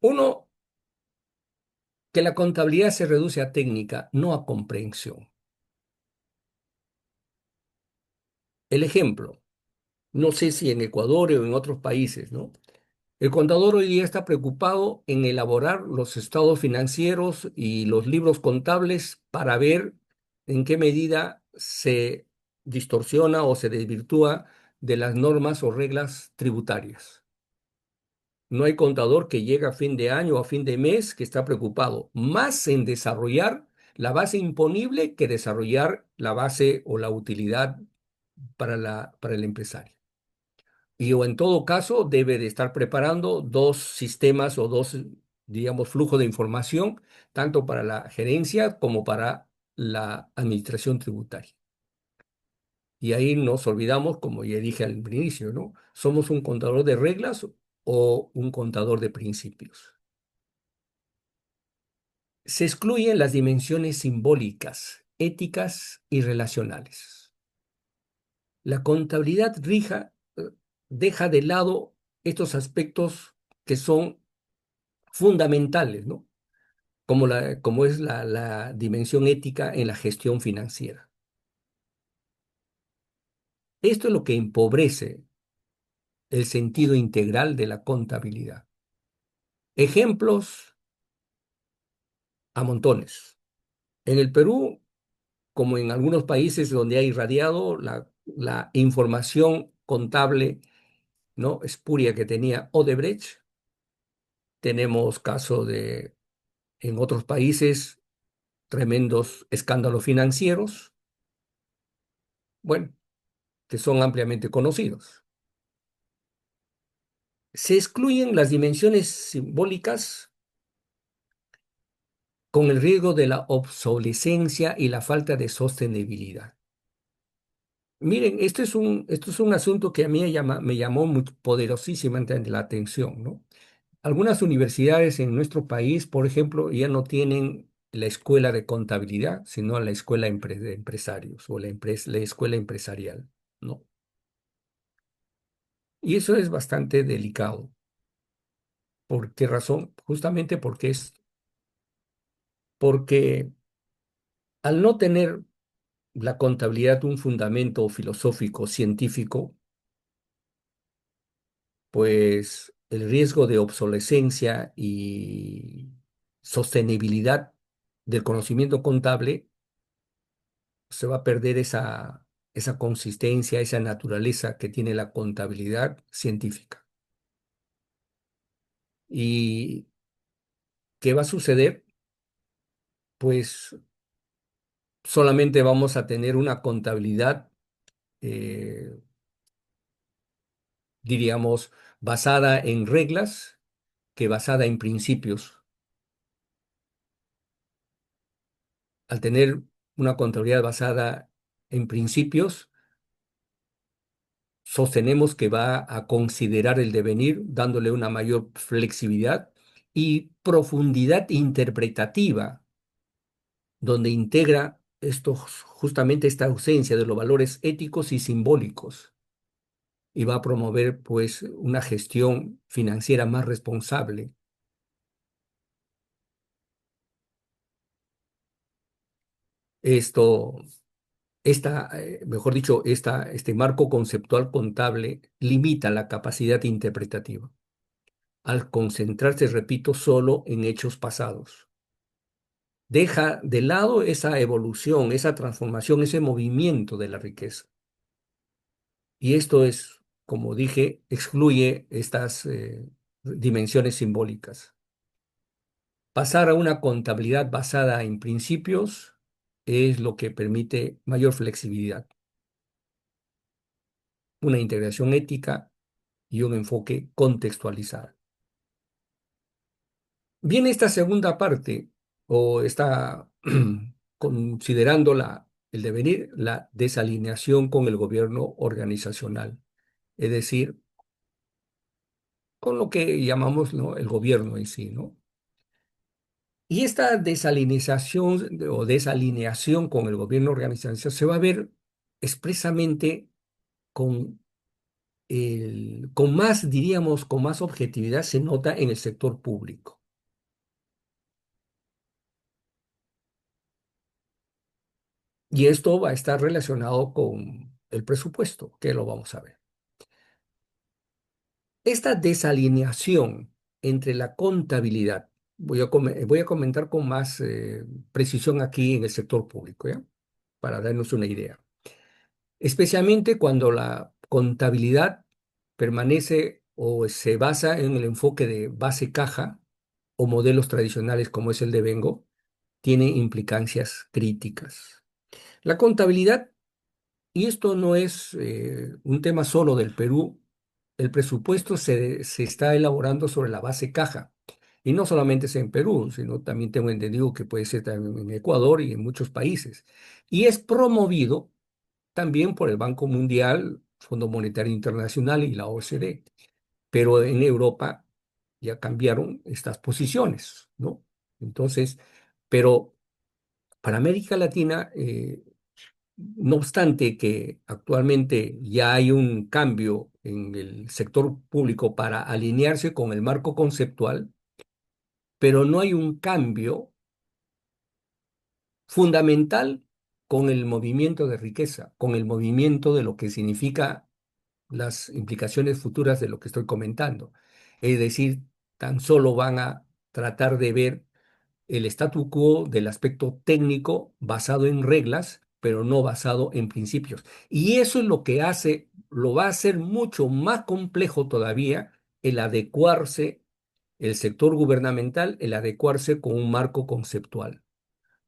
Uno, que la contabilidad se reduce a técnica, no a comprensión. El ejemplo, no sé si en Ecuador o en otros países, ¿no? El contador hoy día está preocupado en elaborar los estados financieros y los libros contables para ver en qué medida se distorsiona o se desvirtúa de las normas o reglas tributarias. No hay contador que llegue a fin de año o a fin de mes que está preocupado más en desarrollar la base imponible que desarrollar la base o la utilidad para el empresario. Y o en todo caso debe de estar preparando dos sistemas o dos, digamos, flujos de información, tanto para la gerencia como para la administración tributaria. Y ahí nos olvidamos, como ya dije al inicio, ¿no? ¿Somos un contador de reglas o un contador de principios? Se excluyen las dimensiones simbólicas, éticas y relacionales. La contabilidad deja de lado estos aspectos que son fundamentales, ¿no? Como es la dimensión ética en la gestión financiera. Esto es lo que empobrece el sentido integral de la contabilidad. Ejemplos a montones. En el Perú, como en algunos países donde ha irradiado la información contable, ¿no? Espuria que tenía Odebrecht, tenemos caso de, en otros países, tremendos escándalos financieros, bueno, que son ampliamente conocidos. Se excluyen las dimensiones simbólicas con el riesgo de la obsolescencia y la falta de sostenibilidad. Miren, esto es un asunto que a mí me llamó muy poderosísimamente la atención, ¿no? Algunas universidades en nuestro país, por ejemplo, ya no tienen la escuela de contabilidad, sino la escuela de empresarios o la escuela empresarial, ¿no? Y eso es bastante delicado. ¿Por qué razón? Justamente porque al no tener la contabilidad un fundamento filosófico, científico, pues el riesgo de obsolescencia y sostenibilidad del conocimiento contable se va a perder esa consistencia, esa naturaleza que tiene la contabilidad científica. ¿Y qué va a suceder? Pues solamente vamos a tener una contabilidad, eh, diríamos, basada en reglas que basada en principios. Al tener una contabilidad basada en principios, sostenemos que va a considerar el devenir, dándole una mayor flexibilidad y profundidad interpretativa, donde integra justamente esta ausencia de los valores éticos y simbólicos, y va a promover pues una gestión financiera más responsable. Esto, mejor dicho, este marco conceptual contable limita la capacidad interpretativa al concentrarse, repito, solo en hechos pasados. Deja de lado esa evolución, esa transformación, ese movimiento de la riqueza. Y esto es, como dije, excluye estas dimensiones simbólicas. Pasar a una contabilidad basada en principios es lo que permite mayor flexibilidad, una integración ética y un enfoque contextualizado. Viene esta segunda parte, o está considerando el devenir, la desalineación con el gobierno organizacional, es decir, con lo que llamamos, ¿no?, el gobierno en sí, ¿no? Y esta desalinización o desalineación con el gobierno organizacional se va a ver expresamente con con más, diríamos, con más objetividad se nota en el sector público. Y esto va a estar relacionado con el presupuesto, que lo vamos a ver. Esta desalineación entre la contabilidad, voy a comentar con más precisión aquí en el sector público, ¿ya? Para darnos una idea. Especialmente cuando la contabilidad permanece o se basa en el enfoque de base caja o modelos tradicionales como es el de Vengo, tiene implicancias críticas. La contabilidad, y esto no es un tema solo del Perú, el presupuesto se está elaborando sobre la base caja. Y no solamente es en Perú, sino también tengo entendido que puede ser también en Ecuador y en muchos países. Y es promovido también por el Banco Mundial, Fondo Monetario Internacional y la OCDE. Pero en Europa ya cambiaron estas posiciones, ¿no? Entonces, pero para América Latina, no obstante que actualmente ya hay un cambio en el sector público para alinearse con el marco conceptual, pero no hay un cambio fundamental con el movimiento de riqueza, con el movimiento de lo que significa las implicaciones futuras de lo que estoy comentando. Es decir, tan solo van a tratar de ver el statu quo del aspecto técnico basado en reglas, pero no basado en principios. Y eso es lo que lo va a hacer mucho más complejo todavía el adecuarse, el sector gubernamental, el adecuarse con un marco conceptual,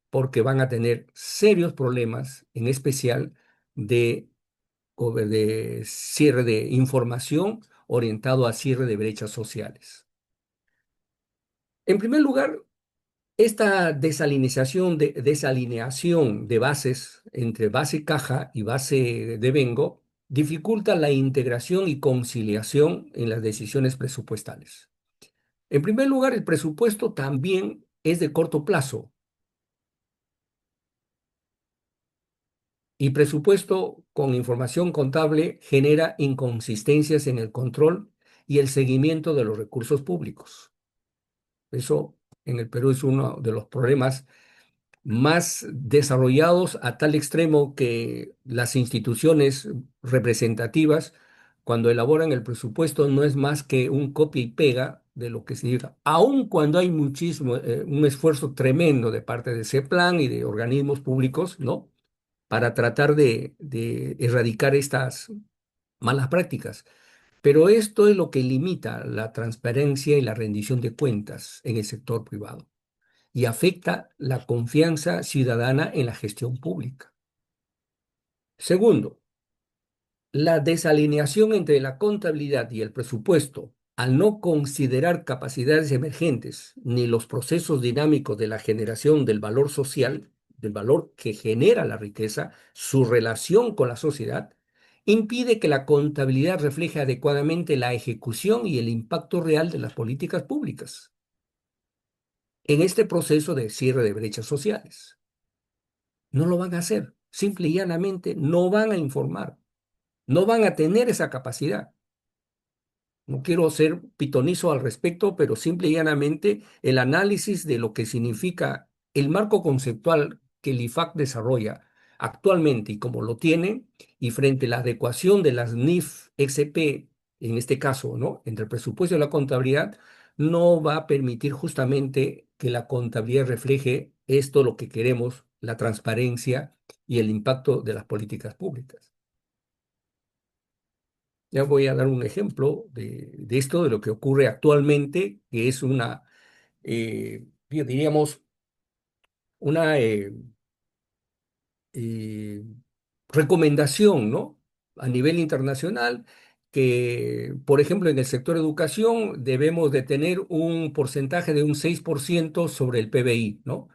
porque van a tener serios problemas, en especial de cierre de información orientado a cierre de brechas sociales. En primer lugar, esta desalineación de bases entre base caja y base de Vengo dificulta la integración y conciliación en las decisiones presupuestales. En primer lugar, el presupuesto también es de corto plazo. Y presupuesto con información contable genera inconsistencias en el control y el seguimiento de los recursos públicos. Eso en el Perú es uno de los problemas más desarrollados a tal extremo que las instituciones representativas, cuando elaboran el presupuesto, no es más que un copia y pega de lo que se diga, aun cuando hay muchísimo, un esfuerzo tremendo de parte de ese plan y de organismos públicos, ¿no? Para tratar de erradicar estas malas prácticas. Pero esto es lo que limita la transparencia y la rendición de cuentas en el sector privado y afecta la confianza ciudadana en la gestión pública. Segundo, la desalineación entre la contabilidad y el presupuesto, al no considerar capacidades emergentes ni los procesos dinámicos de la generación del valor social, del valor que genera la riqueza, su relación con la sociedad, impide que la contabilidad refleje adecuadamente la ejecución y el impacto real de las políticas públicas en este proceso de cierre de brechas sociales. No lo van a hacer, simple y llanamente no van a informar, no van a tener esa capacidad. No quiero ser pitonizo al respecto, pero simple y llanamente el análisis de lo que significa el marco conceptual que el IFAC desarrolla actualmente y como lo tiene, y frente a la adecuación de las NIF XP, en este caso, ¿no? Entre el presupuesto y la contabilidad, no va a permitir justamente que la contabilidad refleje esto, lo que queremos, la transparencia y el impacto de las políticas públicas. Ya voy a dar un ejemplo de esto, de lo que ocurre actualmente, que es una, diríamos, una eh, recomendación, ¿no? A nivel internacional, que, por ejemplo, en el sector educación debemos de tener un porcentaje de un 6% sobre el PBI, ¿no?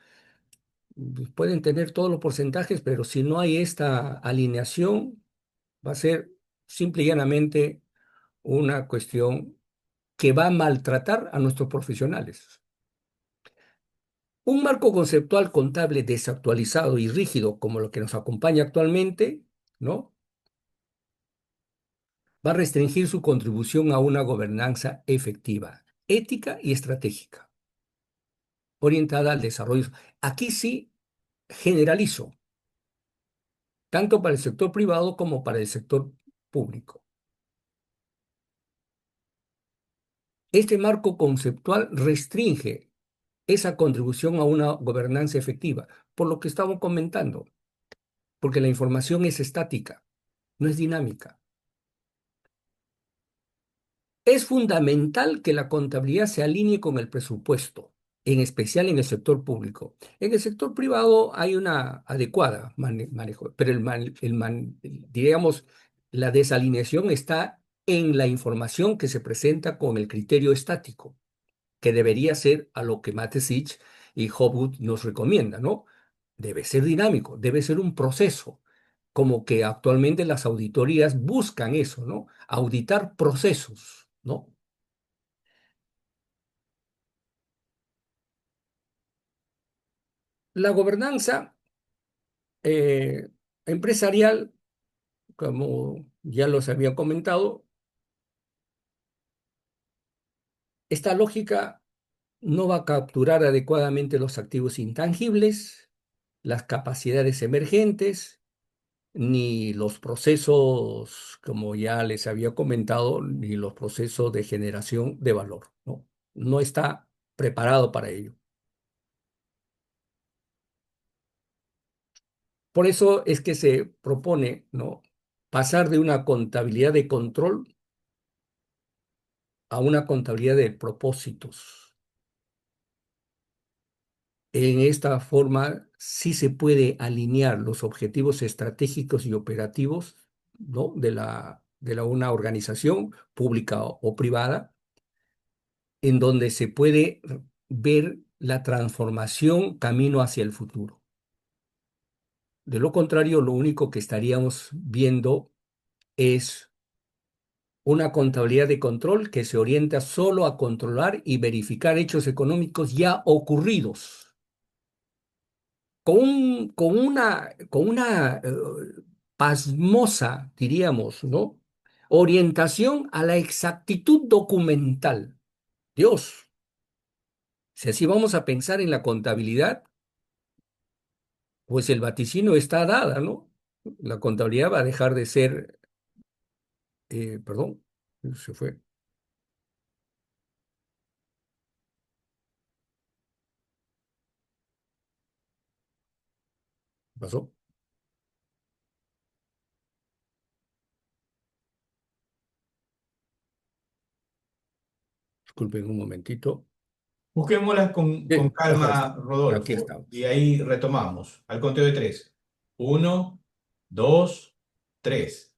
Pueden tener todos los porcentajes, pero si no hay esta alineación, va a ser simple y llanamente una cuestión que va a maltratar a nuestros profesionales. Un marco conceptual contable desactualizado y rígido como lo que nos acompaña actualmente, ¿no? Va a restringir su contribución a una gobernanza efectiva, ética y estratégica, orientada al desarrollo. Aquí sí generalizo, tanto para el sector privado como para el sector público. Este marco conceptual restringe esa contribución a una gobernanza efectiva, por lo que estamos comentando, porque la información es estática, no es dinámica. Es fundamental que la contabilidad se alinee con el presupuesto, en especial en el sector público. En el sector privado hay una adecuada manejo, pero diríamos, la desalineación está en la información que se presenta con el criterio estático, que debería ser a lo que Matesic y Hobwood nos recomiendan, ¿no? Debe ser dinámico, debe ser un proceso, como que actualmente las auditorías buscan eso, ¿no? Auditar procesos, ¿no? La gobernanza eh, empresarial, como ya los había comentado, esta lógica no va a capturar adecuadamente los activos intangibles, las capacidades emergentes, ni los procesos, como ya les había comentado, ni los procesos de generación de valor, ¿no? No está preparado para ello. Por eso es que se propone, ¿no? Pasar de una contabilidad de control a una contabilidad de propósitos. En esta forma sí se puede alinear los objetivos estratégicos y operativos, ¿no? de una organización pública o privada, en donde se puede ver la transformación camino hacia el futuro. De lo contrario, lo único que estaríamos viendo es una contabilidad de control que se orienta solo a controlar y verificar hechos económicos ya ocurridos, con una pasmosa, diríamos, ¿no? Orientación a la exactitud documental. Dios, si así vamos a pensar en la contabilidad, pues el vaticino está dada, ¿no? La contabilidad va a dejar de ser, perdón, se fue, pasó, disculpen un momentito. Busquémoslas con Acá calma, está, aquí Rodolfo, y estamos. ahí retomamos. Al conteo de tres. Uno, dos, tres.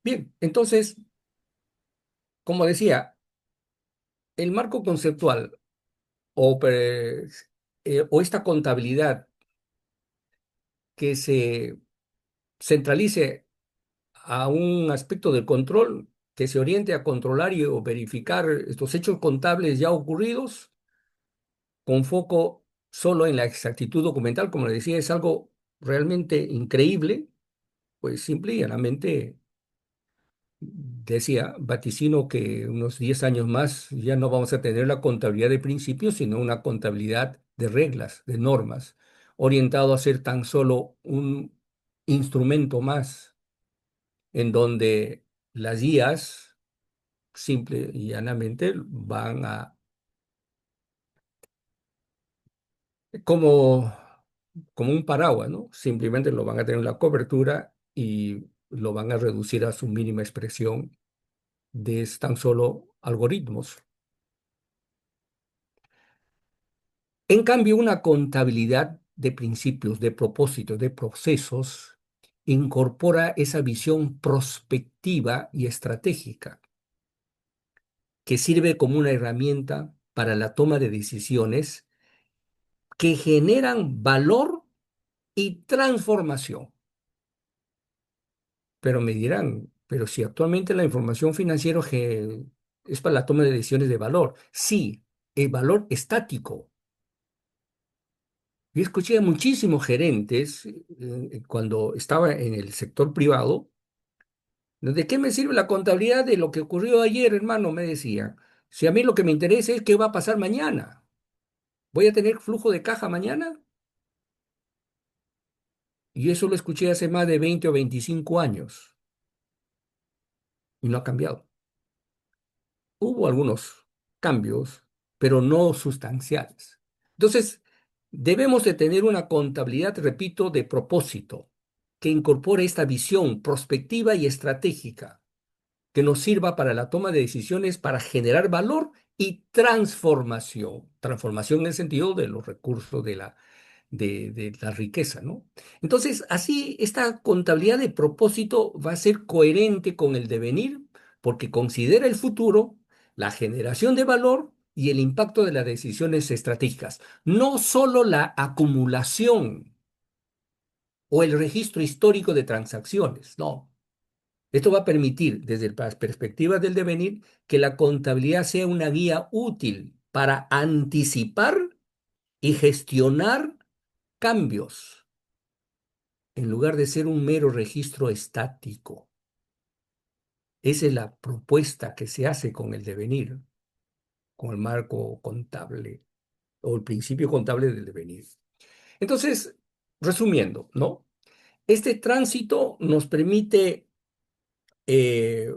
Bien, entonces, como decía, el marco conceptual o esta contabilidad que se centralice a un aspecto del control, que se oriente a controlar y o verificar estos hechos contables ya ocurridos, con foco solo en la exactitud documental, como le decía, es algo realmente increíble, pues simple y llanamente decía, vaticino que unos 10 años más ya no vamos a tener la contabilidad de principios, sino una contabilidad de reglas, de normas, orientado a ser tan solo un instrumento más en donde las guías simple y llanamente van a, como, como un paraguas, ¿no? Simplemente lo van a tener en la cobertura y lo van a reducir a su mínima expresión de tan solo algoritmos. En cambio, una contabilidad de principios, de propósitos, de procesos, incorpora esa visión prospectiva y estratégica que sirve como una herramienta para la toma de decisiones que generan valor y transformación. Pero me dirán, pero si actualmente la información financiera es para la toma de decisiones de valor, sí, el valor estático. Yo escuché a muchísimos gerentes cuando estaba en el sector privado. ¿De qué me sirve la contabilidad de lo que ocurrió ayer, hermano? Me decían. Si a mí lo que me interesa es qué va a pasar mañana. ¿Voy a tener flujo de caja mañana? Y eso lo escuché hace más de 20 o 25 años y no ha cambiado. Hubo algunos cambios, pero no sustanciales. Entonces, debemos de tener una contabilidad, repito, de propósito, que incorpore esta visión prospectiva y estratégica, que nos sirva para la toma de decisiones, para generar valor y transformación. Transformación en el sentido de los recursos de la riqueza, ¿no? Entonces, así esta contabilidad de propósito va a ser coherente con el devenir porque considera el futuro, la generación de valor y el impacto de las decisiones estratégicas, no solo la acumulación o el registro histórico de transacciones, no. Esto va a permitir, desde las perspectivas del devenir, que la contabilidad sea una guía útil para anticipar y gestionar cambios en lugar de ser un mero registro estático. Esa es la propuesta que se hace con el devenir, con el marco contable o el principio contable del devenir. Entonces, resumiendo, ¿no? Este tránsito nos permite eh,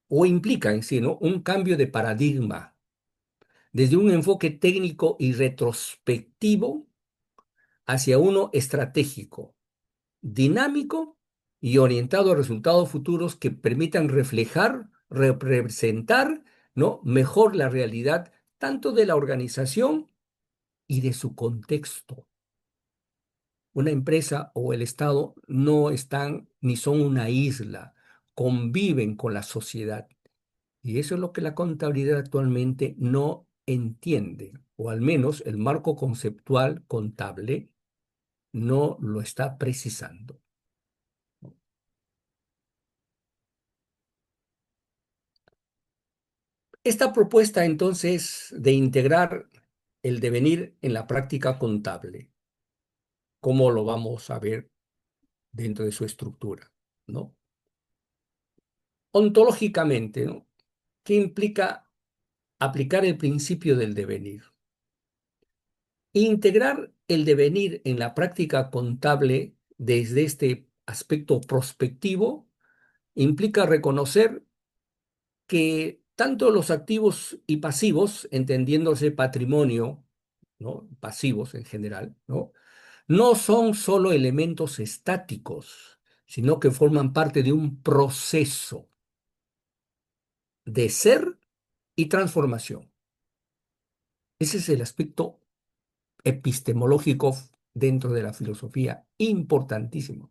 o implica en sí, ¿no? Un cambio de paradigma desde un enfoque técnico y retrospectivo hacia uno estratégico, dinámico y orientado a resultados futuros que permitan reflejar, representar, ¿no? mejor la realidad tanto de la organización y de su contexto. Una empresa o el Estado no están ni son una isla, conviven con la sociedad. Y eso es lo que la contabilidad actualmente no entiende, o al menos el marco conceptual contable no lo está precisando. Esta propuesta entonces de integrar el devenir en la práctica contable cómo lo vamos a ver dentro de su estructura, ¿no? Ontológicamente, ¿no? ¿Qué implica aplicar el principio del devenir? Integrar el devenir en la práctica contable desde este aspecto prospectivo implica reconocer que tanto los activos y pasivos, entendiéndose patrimonio, ¿no? Pasivos en general, ¿no? No son solo elementos estáticos, sino que forman parte de un proceso de ser y transformación. Ese es el aspecto epistemológico dentro de la filosofía, importantísimo.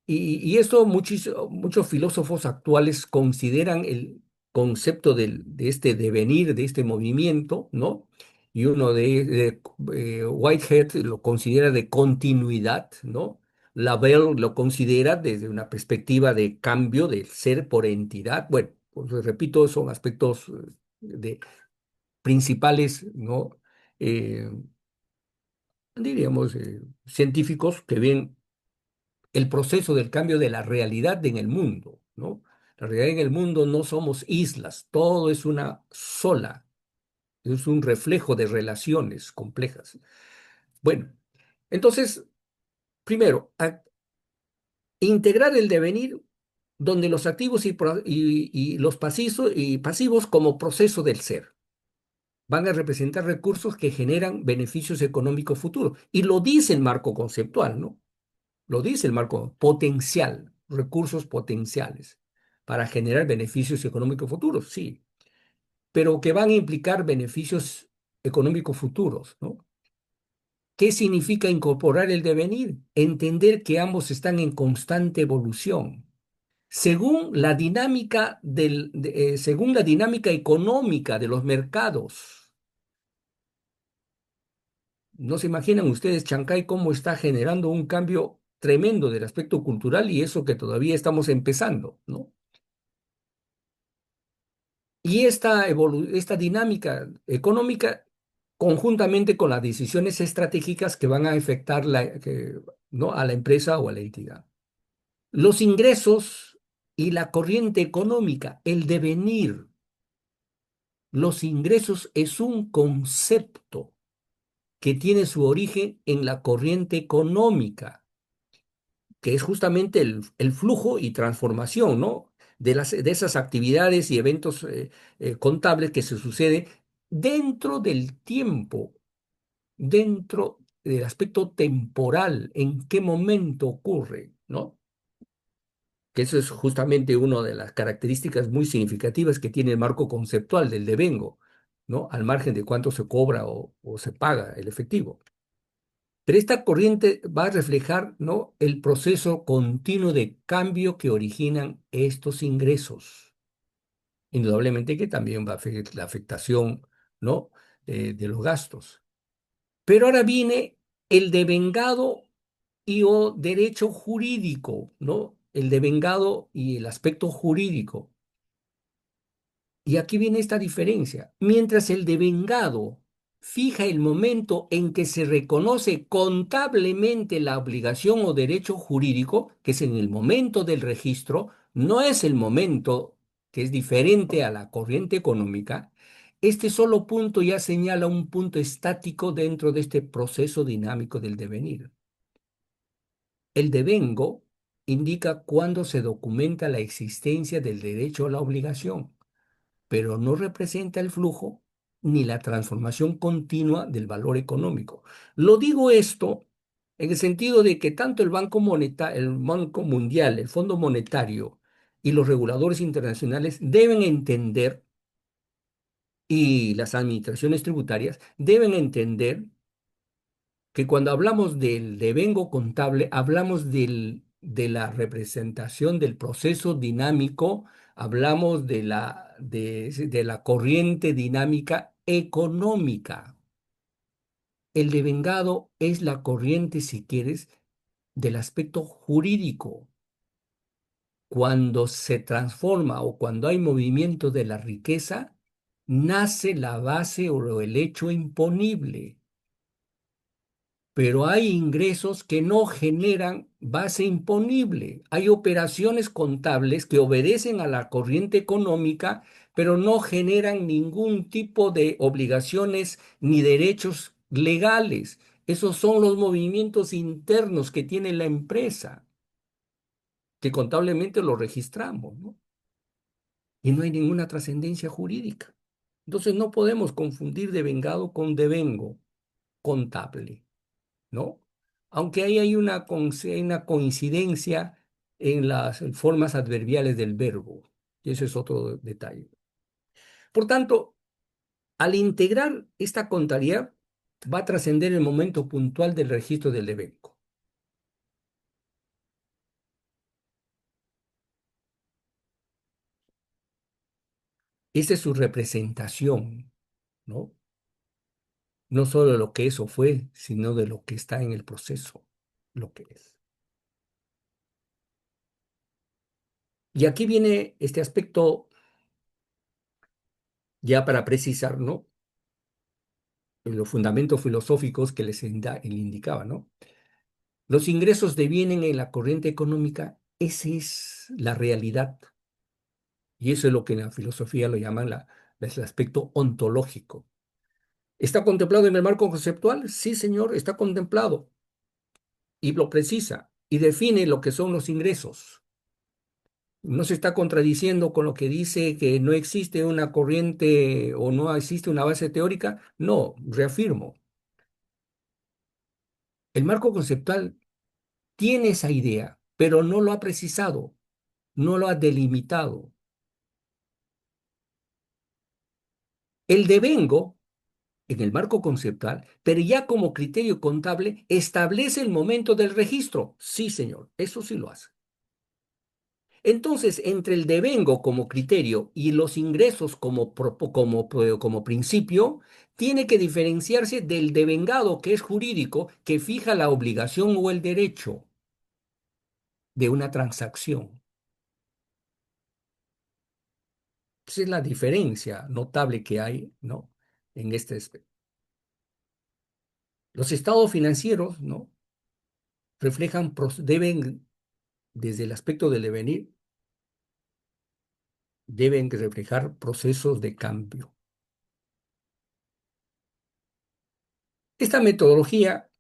Y esto muchos filósofos actuales consideran el concepto de este devenir, de este movimiento, ¿no? Y uno Whitehead lo considera de continuidad, ¿no? Lavelle lo considera desde una perspectiva de cambio del ser por entidad. Bueno, pues repito, son aspectos principales, ¿no? Eh, diríamos, científicos que ven el proceso del cambio de la realidad en el mundo, ¿no? La realidad en el mundo no somos islas, todo es una sola, es un reflejo de relaciones complejas. Bueno, entonces, primero, integrar el devenir donde los activos y los pasivos como proceso del ser van a representar recursos que generan beneficios económicos futuros. Y lo dice el marco conceptual, ¿no? Lo dice el marco potencial, recursos potenciales para generar beneficios económicos futuros, sí, pero que van a implicar beneficios económicos futuros, ¿no? ¿Qué significa incorporar el devenir? Entender que ambos están en constante evolución. Según la dinámica económica de los mercados. No se imaginan ustedes, Chancay, cómo está generando un cambio tremendo del aspecto cultural y eso que todavía estamos empezando, ¿no? Y esta dinámica económica, conjuntamente con las decisiones estratégicas que van a afectar ¿no? a la empresa o a la entidad. Los ingresos y la corriente económica, el devenir. Los ingresos es un concepto que tiene su origen en la corriente económica, que es justamente el flujo y transformación, ¿no? De esas actividades y eventos contables que se suceden dentro del tiempo, dentro del aspecto temporal, en qué momento ocurre, ¿no? Que eso es justamente una de las características muy significativas que tiene el marco conceptual del devengo, ¿no? Al margen de cuánto se cobra o se paga el efectivo. Pero esta corriente va a reflejar, ¿no? el proceso continuo de cambio que originan estos ingresos. Indudablemente que también va a afectar la afectación, ¿no? de los gastos. Pero ahora viene el devengado y o derecho jurídico, ¿no? El devengado y el aspecto jurídico. Y aquí viene esta diferencia. Mientras el devengado fija el momento en que se reconoce contablemente la obligación o derecho jurídico, que es en el momento del registro, no es el momento que es diferente a la corriente económica, este solo punto ya señala un punto estático dentro de este proceso dinámico del devenir. El devengo indica cuándo se documenta la existencia del derecho a la obligación, pero no representa el flujo ni la transformación continua del valor económico. Lo digo esto en el sentido de que tanto el Banco Mundial, el Fondo Monetario y los reguladores internacionales deben entender, y las administraciones tributarias deben entender que cuando hablamos del devengo contable, hablamos de la representación del proceso dinámico, hablamos de la corriente dinámica económica. El devengado es la corriente, si quieres, del aspecto jurídico. Cuando se transforma o cuando hay movimiento de la riqueza, nace la base o el hecho imponible. pero hay ingresos que no generan base imponible. Hay operaciones contables que obedecen a la corriente económica, pero no generan ningún tipo de obligaciones ni derechos legales. Esos son los movimientos internos que tiene la empresa, que contablemente lo registramos, ¿no? Y no hay ninguna trascendencia jurídica. Entonces no podemos confundir devengado con devengo contable, ¿no? Aunque ahí hay una coincidencia en las formas adverbiales del verbo, y ese es otro detalle. Por tanto, al integrar esta contabilidad, va a trascender el momento puntual del registro del devengo. Esa es su representación, ¿no? No solo de lo que eso fue, sino de lo que está en el proceso, lo que es. Y aquí viene este aspecto ya para precisar, ¿no? En los fundamentos filosóficos que le indicaba, ¿no? Los ingresos devienen en la corriente económica, esa es la realidad. Y eso es lo que en la filosofía lo llaman el aspecto ontológico. ¿Está contemplado en el marco conceptual? Sí, señor, está contemplado. Y lo precisa y define lo que son los ingresos. No se está contradiciendo con lo que dice que no existe una corriente o no existe una base teórica. No, reafirmo. El marco conceptual tiene esa idea, pero no lo ha precisado, no lo ha delimitado. El devengo, en el marco conceptual, pero ya como criterio contable, establece el momento del registro. Sí, señor, eso sí lo hace. Entonces, entre el devengo como criterio y los ingresos como principio, tiene que diferenciarse del devengado, que es jurídico, que fija la obligación o el derecho de una transacción. Esa es la diferencia notable que hay, ¿no? En este aspecto. Los estados financieros, ¿no? Deben, desde el aspecto del devenir, deben reflejar procesos de cambio. Esta metodología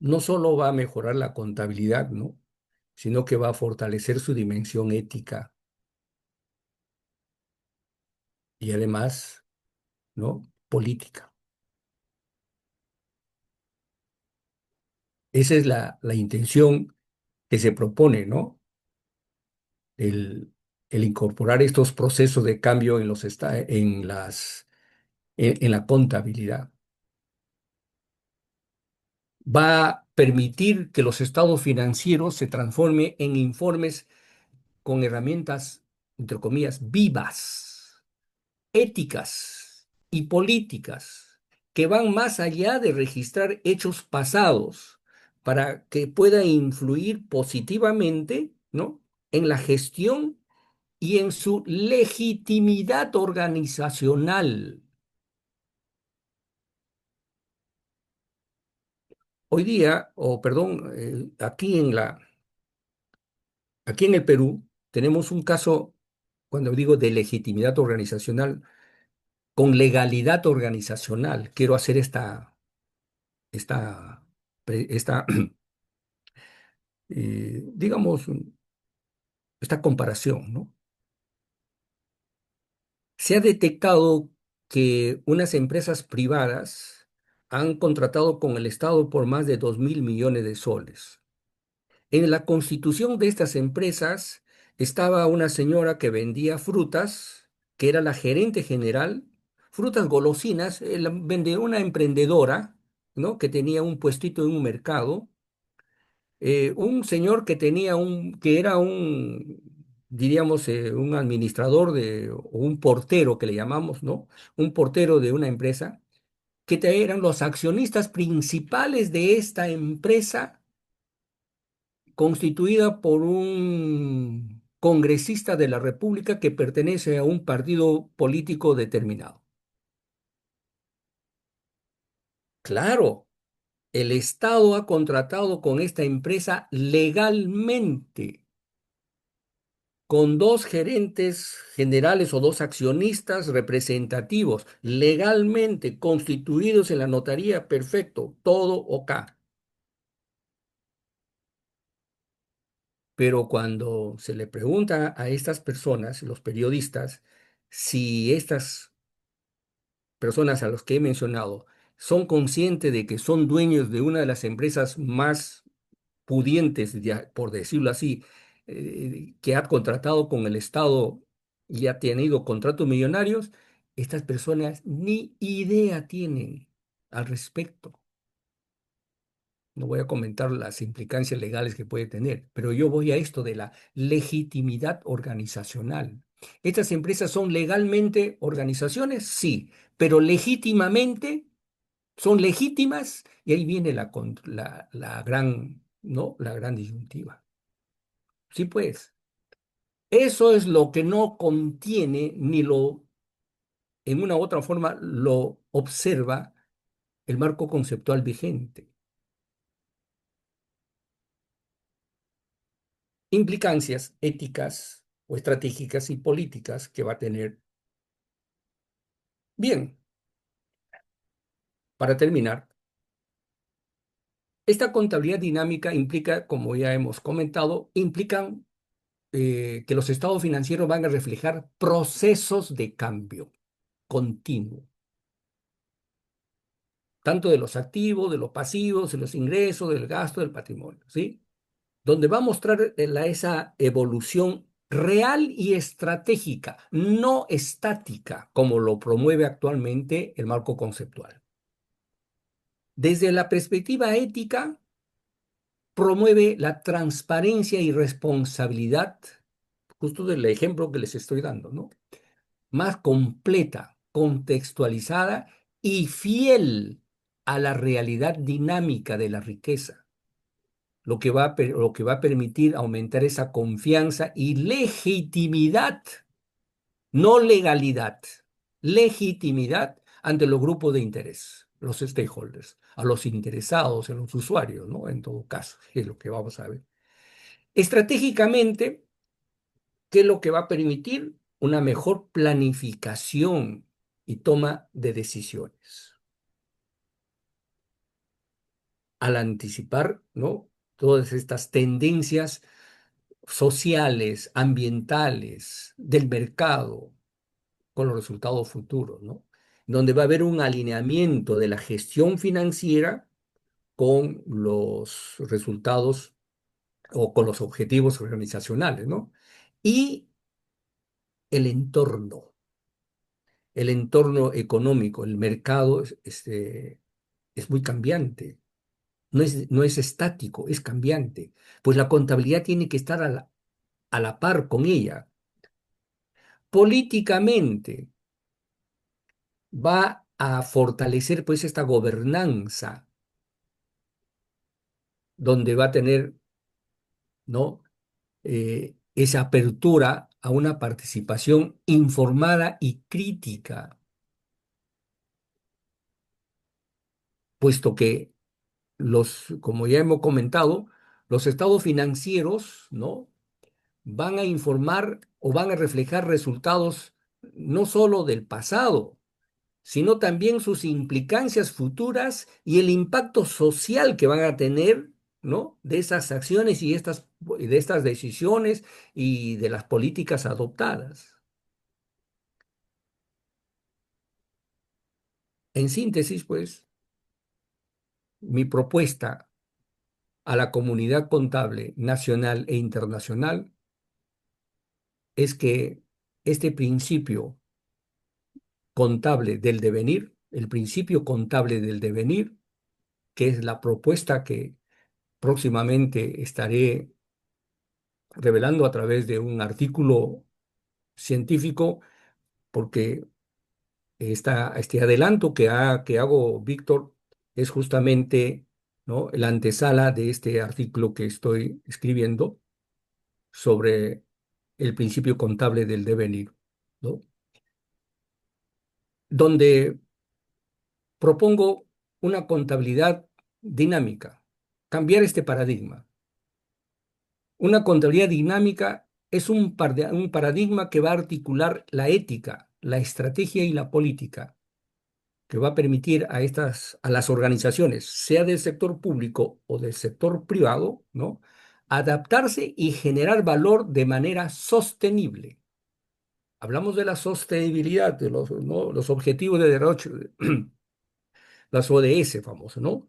no solo va a mejorar la contabilidad, ¿no? Sino que va a fortalecer su dimensión ética y además, ¿no? Política. Esa es la intención que se propone, ¿no? El, el incorporar estos procesos de cambio en la contabilidad. Va a permitir que los estados financieros se transformen en informes con herramientas, entre comillas, vivas, éticas y políticas, que van más allá de registrar hechos pasados para que pueda influir positivamente, ¿no? En la gestión y en su legitimidad organizacional. Hoy día, o perdón, aquí en el Perú tenemos un caso, cuando digo de legitimidad organizacional, con legalidad organizacional. Quiero hacer esta, esta digamos, esta comparación, ¿no? Se ha detectado que unas empresas privadas han contratado con el Estado por más de 2.000 millones de soles. En la constitución de estas empresas estaba una señora que vendía frutas, que era la gerente general, frutas golosinas, vendía una emprendedora, ¿no? Que tenía un puestito en un mercado, un señor que era diríamos, un administrador o un portero que le llamamos, ¿no? Un portero de una empresa, eran los accionistas principales de esta empresa constituida por un congresista de la República que pertenece a un partido político determinado. Claro, El Estado ha contratado con esta empresa legalmente, con dos gerentes generales o dos accionistas representativos, legalmente constituidos en la notaría, perfecto, todo OK. Pero cuando se le pregunta a estas personas, los periodistas, si estas personas a los que he mencionado son conscientes de que son dueños de una de las empresas más pudientes, ya, por decirlo así, que ha contratado con el Estado y ha tenido contratos millonarios, estas personas ni idea tienen al respecto. No voy a comentar las implicancias legales que puede tener, pero yo voy a esto de la legitimidad organizacional. ¿Estas empresas son legalmente organizaciones? Sí, pero legítimamente son legítimas y ahí viene la gran, ¿no? La gran disyuntiva. Sí, pues, eso es lo que no contiene ni lo, en una u otra forma, lo observa el marco conceptual vigente. Implicancias éticas o estratégicas y políticas que va a tener. Bien, para terminar, esta contabilidad dinámica implica, como ya hemos comentado, implican que los estados financieros van a reflejar procesos de cambio continuo, tanto de los activos, de los pasivos, de los ingresos, del gasto, del patrimonio, ¿sí? Donde va a mostrar esa evolución real y estratégica, no estática, como lo promueve actualmente el marco conceptual. Desde la perspectiva ética, promueve la transparencia y responsabilidad, justo del ejemplo que les estoy dando, ¿no? Más completa, contextualizada y fiel a la realidad dinámica de la riqueza, lo que va a permitir aumentar esa confianza y legitimidad, no legalidad, legitimidad ante los grupos de interés, los stakeholders, a los interesados, a los usuarios, ¿no? En todo caso, es lo que vamos a ver. Estratégicamente, ¿qué es lo que va a permitir? Una mejor planificación y toma de decisiones. Al anticipar, ¿no? Todas estas tendencias sociales, ambientales, del mercado, con los resultados futuros, ¿no? Donde va a haber un alineamiento de la gestión financiera con los resultados o con los objetivos organizacionales, ¿no? Y el entorno económico, el mercado es muy cambiante, no es estático, es cambiante. Pues la contabilidad tiene que estar a la par con ella. Políticamente va a fortalecer pues esta gobernanza donde va a tener, ¿no? Esa apertura a una participación informada y crítica, puesto que como ya hemos comentado, los estados financieros, ¿no? Van a informar o van a reflejar resultados no solo del pasado, sino también sus implicancias futuras y el impacto social que van a tener, ¿no? De esas acciones y de estas decisiones y de las políticas adoptadas. En síntesis, pues, mi propuesta a la comunidad contable nacional e internacional es que este principio contable del devenir, el principio contable del devenir, que es la propuesta que próximamente estaré revelando a través de un artículo científico, porque este adelanto que hago, Víctor, es justamente, ¿no? La antesala de este artículo que estoy escribiendo sobre el principio contable del devenir, ¿no? Donde propongo una contabilidad dinámica, cambiar este paradigma. Una contabilidad dinámica es un paradigma que va a articular la ética, la estrategia y la política, que va a permitir a las organizaciones, sea del sector público o del sector privado, ¿no? Adaptarse y generar valor de manera sostenible. Hablamos de la sostenibilidad, de ¿no? Los objetivos de desarrollo, las ODS famosas, ¿no?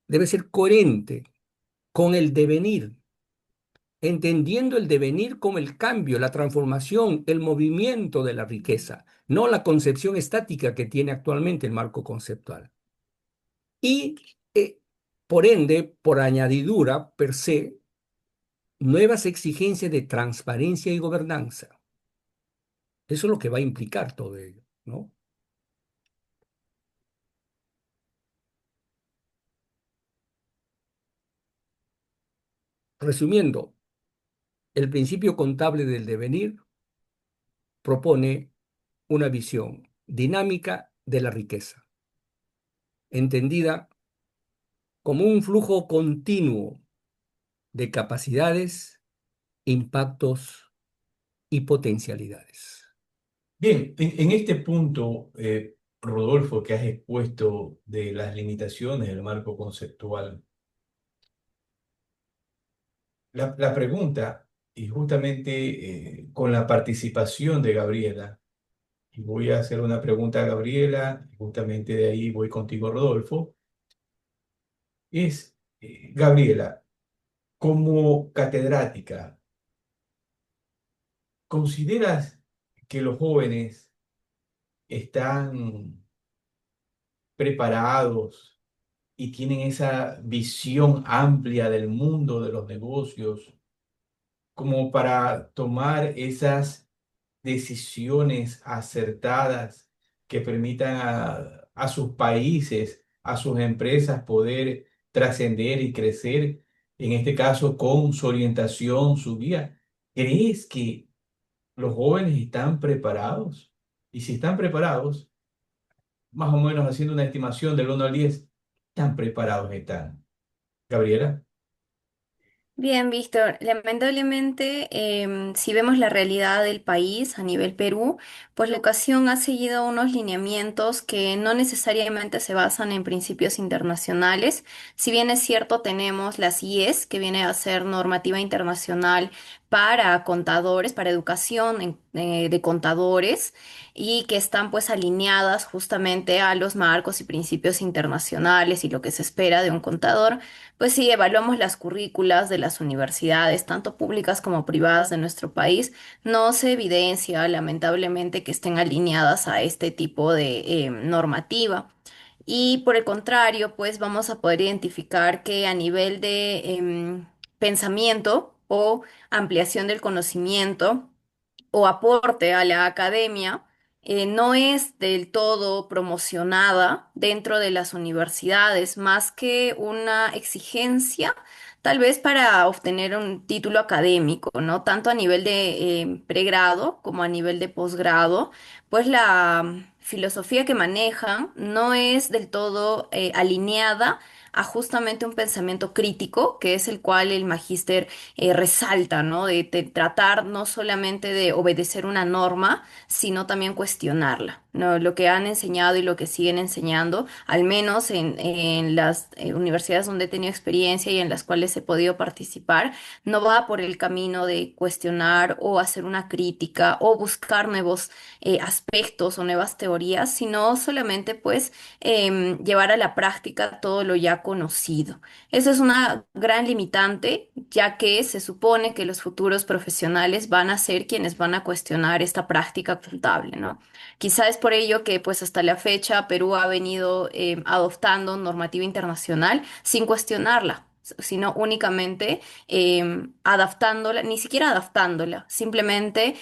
Debe ser coherente con el devenir, entendiendo el devenir como el cambio, la transformación, el movimiento de la riqueza, no la concepción estática que tiene actualmente el marco conceptual. Y, por ende, por añadidura, per se, nuevas exigencias de transparencia y gobernanza. Eso es lo que va a implicar todo ello, ¿no? Resumiendo, el principio contable del devenir propone una visión dinámica de la riqueza, entendida como un flujo continuo de capacidades, impactos y potencialidades. Bien, en este punto, Rodolfo, que has expuesto de las limitaciones del marco conceptual, la pregunta, y justamente con la participación de Gabriela, y voy a hacer una pregunta a Gabriela, y justamente de ahí voy contigo, Rodolfo, es, Gabriela, como catedrática, ¿consideras que los jóvenes están preparados y tienen esa visión amplia del mundo de los negocios como para tomar esas decisiones acertadas que permitan a sus países, a sus empresas poder trascender y crecer, en este caso con su orientación, su guía? ¿Crees que los jóvenes están preparados? Y si están preparados, más o menos haciendo una estimación del 1 al 10, ¿tan preparados están? Gabriela. Bien, Víctor, lamentablemente, si vemos la realidad del país a nivel Perú, pues la educación ha seguido unos lineamientos que no necesariamente se basan en principios internacionales. Si bien es cierto, tenemos las IES, que viene a ser normativa internacional para contadores, para educación de contadores, y que están pues alineadas justamente a los marcos y principios internacionales y lo que se espera de un contador. Pues sí, evaluamos las currículas de las universidades, tanto públicas como privadas de nuestro país. No se evidencia, lamentablemente, que estén alineadas a este tipo de normativa. Y por el contrario, pues vamos a poder identificar que a nivel de pensamiento o ampliación del conocimiento, o aporte a la academia, no es del todo promocionada dentro de las universidades, más que una exigencia, tal vez para obtener un título académico, ¿no? Tanto a nivel de pregrado como a nivel de posgrado, pues la filosofía que manejan no es del todo alineada a justamente un pensamiento crítico, que es el cual el magíster resalta, ¿no? De tratar no solamente de obedecer una norma, sino también cuestionarla, ¿no? Lo que han enseñado y lo que siguen enseñando, al menos en las universidades donde he tenido experiencia y en las cuales he podido participar, no va por el camino de cuestionar o hacer una crítica o buscar nuevos aspectos o nuevas teorías, sino solamente pues llevar a la práctica todo lo ya conocido. Eso es una gran limitante, ya que se supone que los futuros profesionales van a ser quienes van a cuestionar esta práctica contable, ¿no? Quizá es por ello que pues hasta la fecha Perú ha venido adoptando normativa internacional sin cuestionarla, sino únicamente adaptándola, ni siquiera adaptándola, simplemente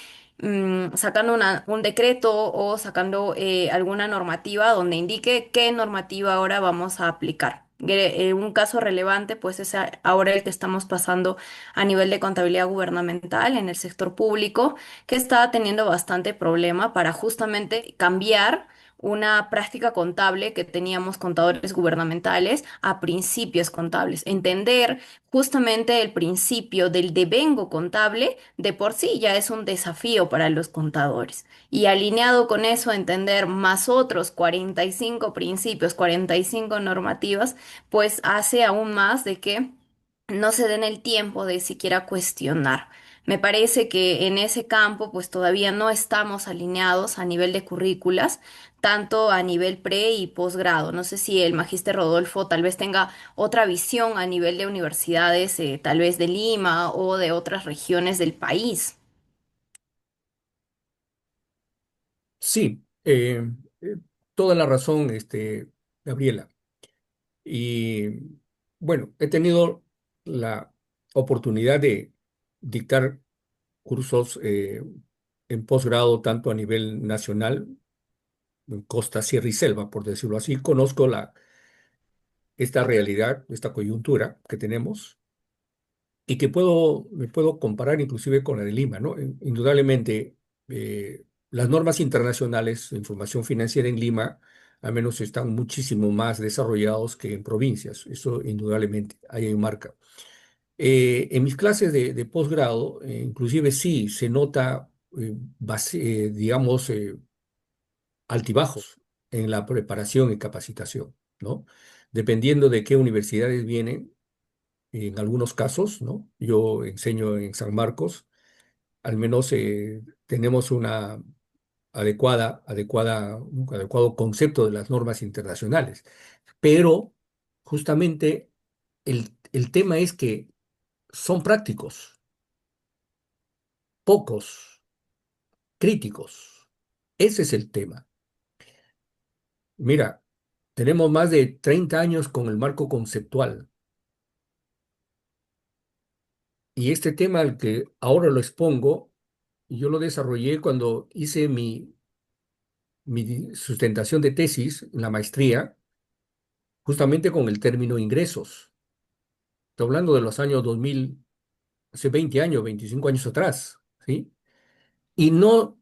sacando un decreto o sacando alguna normativa donde indique qué normativa ahora vamos a aplicar. Un caso relevante, pues es ahora el que estamos pasando a nivel de contabilidad gubernamental en el sector público, que está teniendo bastante problema para justamente cambiar una práctica contable que teníamos contadores gubernamentales a principios contables. Entender justamente el principio del devengo contable de por sí ya es un desafío para los contadores. Y alineado con eso, entender más otros 45 principios, 45 normativas, pues hace aún más de que no se den el tiempo de siquiera cuestionar. Me parece que en ese campo pues todavía no estamos alineados a nivel de currículas, tanto a nivel pre y posgrado. No sé si el magíster Rodolfo tal vez tenga otra visión a nivel de universidades, tal vez de Lima o de otras regiones del país. Sí, toda la razón, Gabriela. Y bueno, he tenido la oportunidad de dictar cursos en posgrado tanto a nivel nacional, en costa, sierra y selva, por decirlo así. Conozco esta realidad, esta coyuntura que tenemos y que me puedo comparar inclusive con la de Lima, ¿no? Indudablemente, las normas internacionales de información financiera en Lima al menos están muchísimo más desarrollados que en provincias. Eso indudablemente, ahí hay marca. En mis clases de posgrado, inclusive sí se nota, digamos, altibajos en la preparación y capacitación, ¿no? Dependiendo de qué universidades vienen, en algunos casos, ¿no? Yo enseño en San Marcos, al menos tenemos una un adecuado concepto de las normas internacionales, pero justamente el tema es que son prácticos, pocos, críticos. Ese es el tema. Mira, tenemos más de 30 años con el marco conceptual y este tema al que ahora lo expongo, yo lo desarrollé cuando hice mi sustentación de tesis, la maestría, justamente con el término ingresos. Estoy hablando de los años 2000, hace 20 años, 25 años atrás, ¿sí? Y no,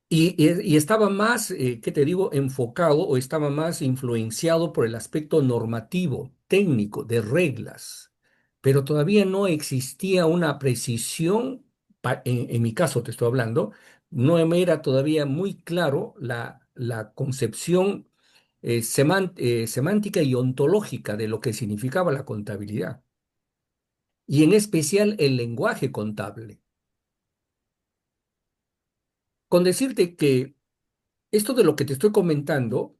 y estaba más, ¿qué te digo?, enfocado o estaba más influenciado por el aspecto normativo, técnico, de reglas, pero todavía no existía una precisión, en mi caso te estoy hablando, no me era todavía muy claro la concepción semántica y ontológica de lo que significaba la contabilidad, y en especial el lenguaje contable. Con decirte que esto de lo que te estoy comentando,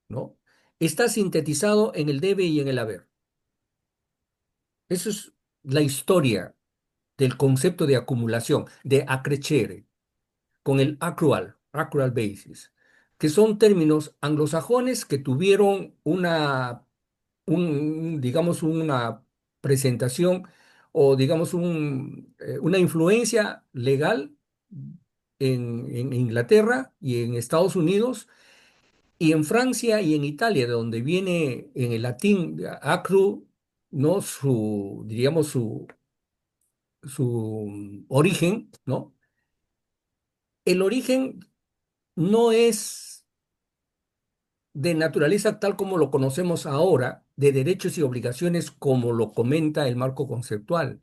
¿no? Está sintetizado en el debe y en el haber. Eso es la historia del concepto de acumulación, de accrescere, con el accrual basis, que son términos anglosajones que tuvieron digamos, una presentación o, digamos, una influencia legal en Inglaterra y en Estados Unidos y en Francia y en Italia, de donde viene en el latín acru, ¿no? Diríamos, su origen, ¿no? El origen no es de naturaleza tal como lo conocemos ahora, de derechos y obligaciones como lo comenta el marco conceptual.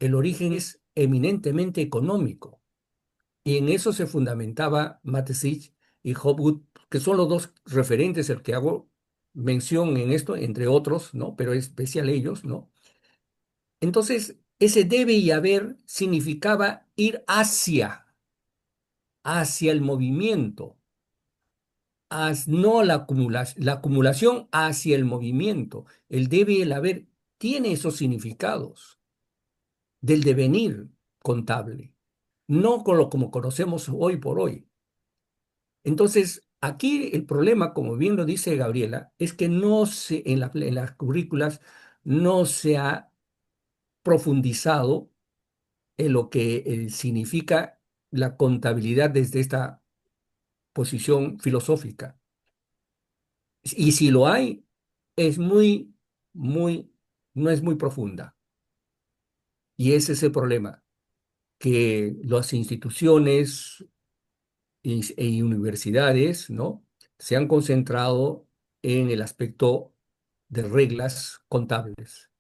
El origen es eminentemente económico. Y en eso se fundamentaba Mateschitz y Hopwood, que son los dos referentes el que hago mención en esto, entre otros, ¿no? Pero es especial ellos, ¿no? Entonces, ese debe y haber significaba ir hacia el movimiento, no la acumulación hacia el movimiento. El debe y el haber tiene esos significados del devenir contable, no con lo como conocemos hoy por hoy. Entonces, aquí el problema, como bien lo dice Gabriela, es que en las currículas no se ha profundizado en lo que significa la contabilidad desde esta posición filosófica. Y si lo hay, es muy, no es muy profunda. Y ese es el problema, que las instituciones y universidades, ¿no? Se han concentrado en el aspecto de reglas contables,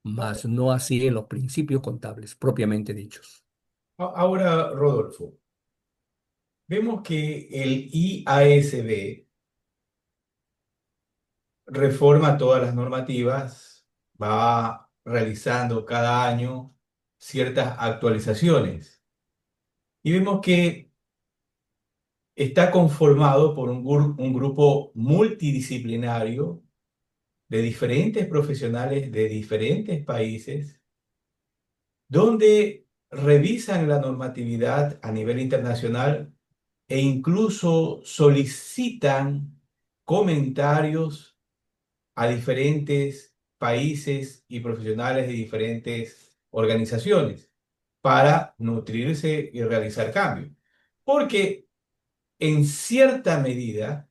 mas no así en los principios contables propiamente dichos. Ahora, Rodolfo, vemos que el IASB reforma todas las normativas, va realizando cada año ciertas actualizaciones y vemos que está conformado por un grupo multidisciplinario de diferentes profesionales de diferentes países, donde revisan la normatividad a nivel internacional e incluso solicitan comentarios a diferentes países y profesionales de diferentes organizaciones para nutrirse y realizar cambios. Porque en cierta medida,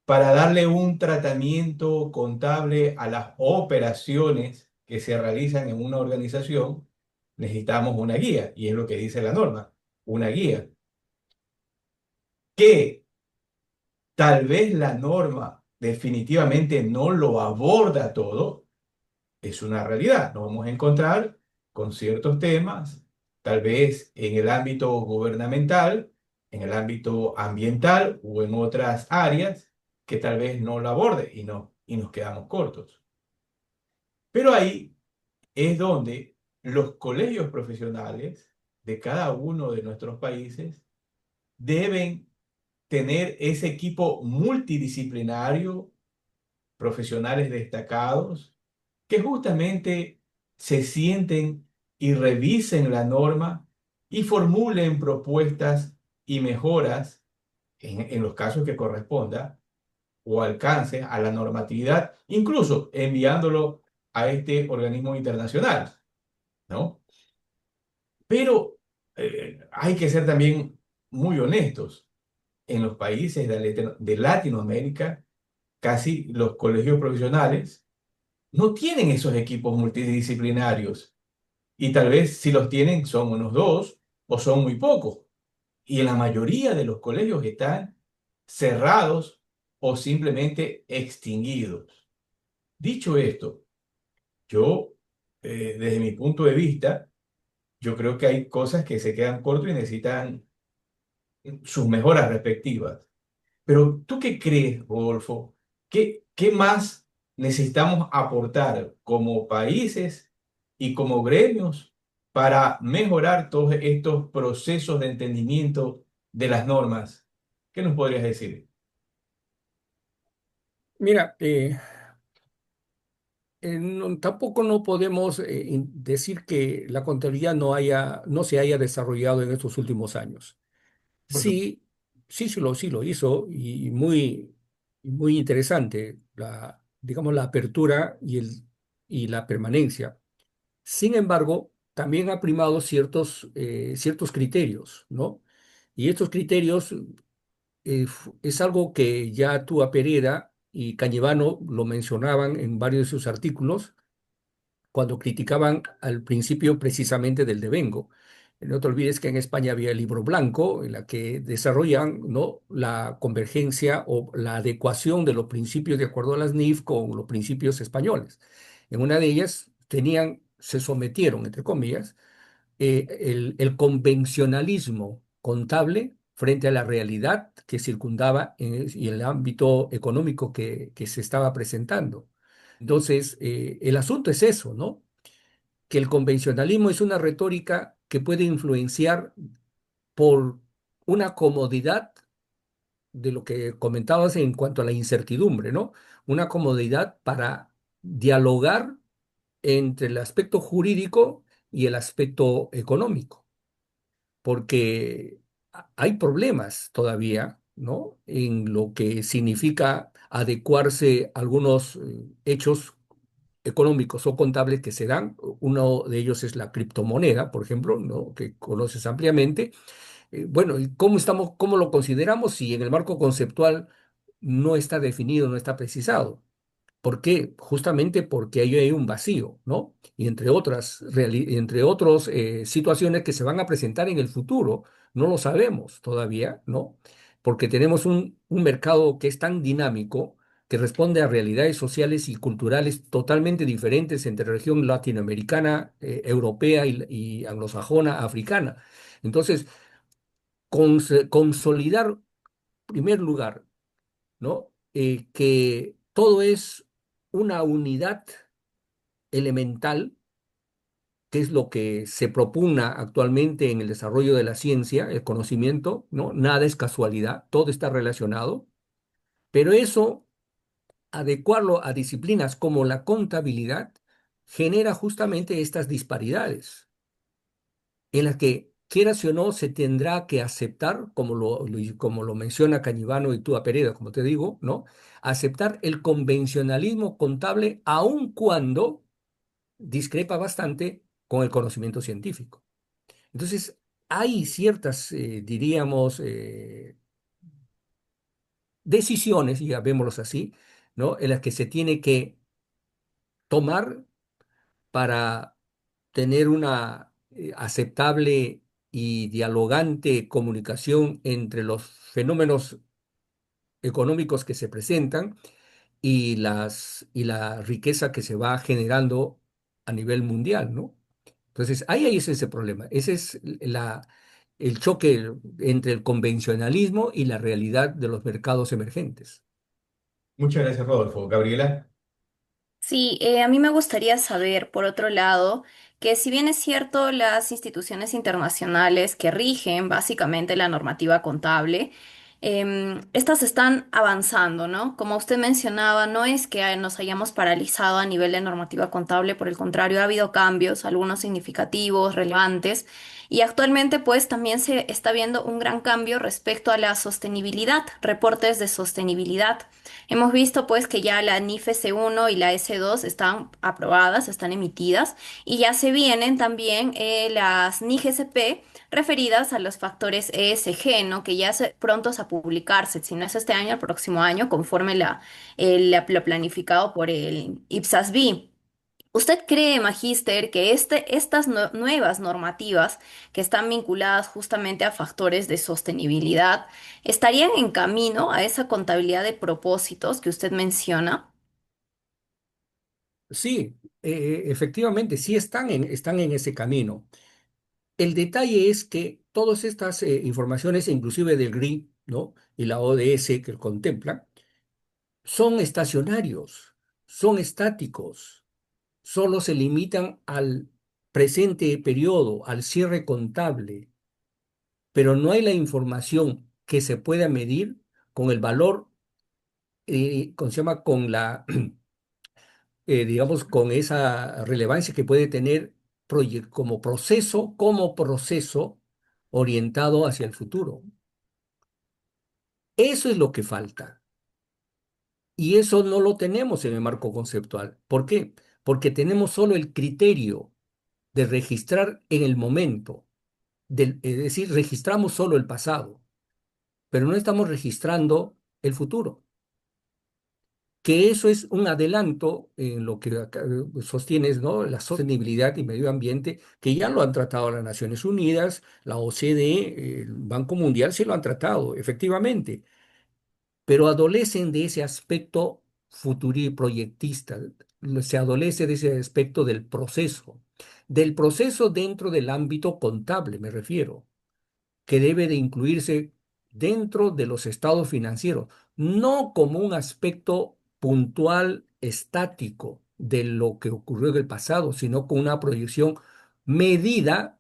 para darle un tratamiento contable a las operaciones que se realizan en una organización, necesitamos una guía, y es lo que dice la norma, una guía, que tal vez la norma definitivamente no lo aborda todo, es una realidad. Nos vamos a encontrar con ciertos temas, tal vez en el ámbito gubernamental, en el ámbito ambiental o en otras áreas que tal vez no lo aborde y nos quedamos cortos. Pero ahí es donde los colegios profesionales de cada uno de nuestros países deben tener ese equipo multidisciplinario, profesionales destacados, que justamente se sienten y revisen la norma y formulen propuestas y mejoras en los casos que corresponda o alcance a la normatividad, incluso enviándolo a este organismo internacional, ¿no? Pero hay que ser también muy honestos. En los países de Latinoamérica, casi los colegios profesionales no tienen esos equipos multidisciplinarios y tal vez si los tienen son unos dos o son muy pocos. Y en la mayoría de los colegios están cerrados o simplemente extinguidos. Dicho esto, yo, desde mi punto de vista, yo creo que hay cosas que se quedan cortos y necesitan sus mejoras respectivas. Pero ¿tú qué crees, Rodolfo? ¿Qué más necesitamos aportar como países y como gremios para mejorar todos estos procesos de entendimiento de las normas? ¿Qué nos podrías decir? Mira, tampoco no podemos decir que la contabilidad no se haya desarrollado en estos últimos años. Por supuesto. Sí, sí lo hizo y muy interesante digamos, la apertura y la permanencia. Sin embargo, también ha primado ciertos criterios, ¿no? Y estos criterios es algo que ya Túa Pereda y Cañevano lo mencionaban en varios de sus artículos cuando criticaban al principio precisamente del devengo. No te olvides que en España había el libro blanco en la que desarrollan, ¿no?, la convergencia o la adecuación de los principios de acuerdo a las NIF con los principios españoles. En una de ellas se sometieron, entre comillas, el convencionalismo contable frente a la realidad que circundaba y el ámbito económico que se estaba presentando. Entonces, el asunto es eso, ¿no? Que el convencionalismo es una retórica que puede influenciar por una comodidad de lo que comentabas en cuanto a la incertidumbre, ¿no? Una comodidad para dialogar entre el aspecto jurídico y el aspecto económico, porque hay problemas todavía, ¿no? En lo que significa adecuarse a algunos hechos económicos o contables que se dan. Uno de ellos es la criptomoneda, por ejemplo, ¿no?, que conoces ampliamente. Bueno, ¿y cómo lo consideramos si en el marco conceptual no está definido, no está precisado? ¿Por qué? Justamente porque ahí hay un vacío, ¿no? Y entre otras situaciones que se van a presentar en el futuro, no lo sabemos todavía, ¿no? Porque tenemos un mercado que es tan dinámico, que responde a realidades sociales y culturales totalmente diferentes entre región latinoamericana, europea y anglosajona, africana. Entonces, consolidar, en primer lugar, ¿no? Que todo es una unidad elemental, que es lo que se propugna actualmente en el desarrollo de la ciencia, el conocimiento, ¿no? Nada es casualidad, todo está relacionado, pero eso, adecuarlo a disciplinas como la contabilidad, genera justamente estas disparidades en las que, quieras o no, se tendrá que aceptar, como lo menciona Cañivano y Túa Pereda, como te digo, ¿no? Aceptar el convencionalismo contable, aun cuando discrepa bastante con el conocimiento científico. Entonces, hay ciertas, diríamos, decisiones, y llamémoslos así, ¿no? En las que se tiene que tomar para tener una aceptable y dialogante comunicación entre los fenómenos económicos que se presentan y la riqueza que se va generando a nivel mundial, ¿no? Entonces, ahí es ese problema. Ese es el choque entre el convencionalismo y la realidad de los mercados emergentes. Muchas gracias, Rodolfo. Gabriela. Sí, a mí me gustaría saber, por otro lado, que si bien es cierto, las instituciones internacionales que rigen básicamente la normativa contable, estas están avanzando, ¿no? Como usted mencionaba, no es que nos hayamos paralizado a nivel de normativa contable, por el contrario, ha habido cambios, algunos significativos, relevantes, y actualmente pues también se está viendo un gran cambio respecto a la sostenibilidad, reportes de sostenibilidad. Hemos visto pues que ya la NIF S1 y la S2 están aprobadas, están emitidas y ya se vienen también las NIG SP referidas a los factores ESG, ¿no? Que ya prontos a publicarse, si no es este año, el próximo año, conforme lo planificado por el IPSAS-B. ¿Usted cree, Magíster, que estas nuevas normativas que están vinculadas justamente a factores de sostenibilidad estarían en camino a esa contabilidad de propósitos que usted menciona? Sí, efectivamente, sí están en ese camino. El detalle es que todas estas informaciones, inclusive del GRI, ¿no? Y la ODS que contempla, son estacionarios, son estáticos, solo se limitan al presente periodo, al cierre contable, pero no hay la información que se pueda medir con el valor, ¿cómo se llama? Con la, digamos, con esa relevancia que puede tener como proceso orientado hacia el futuro. Eso es lo que falta. Y eso no lo tenemos en el marco conceptual. ¿Por qué? Porque tenemos solo el criterio de registrar en el momento, es decir, registramos solo el pasado, pero no estamos registrando el futuro. Que eso es un adelanto en lo que acá sostienes, ¿no? La sostenibilidad y medio ambiente, que ya lo han tratado las Naciones Unidas, la OCDE, el Banco Mundial sí lo han tratado, efectivamente, pero adolecen de ese aspecto futuri proyectista, se adolece de ese aspecto del proceso dentro del ámbito contable, me refiero, que debe de incluirse dentro de los estados financieros, no como un aspecto puntual, estático de lo que ocurrió en el pasado, sino con una proyección medida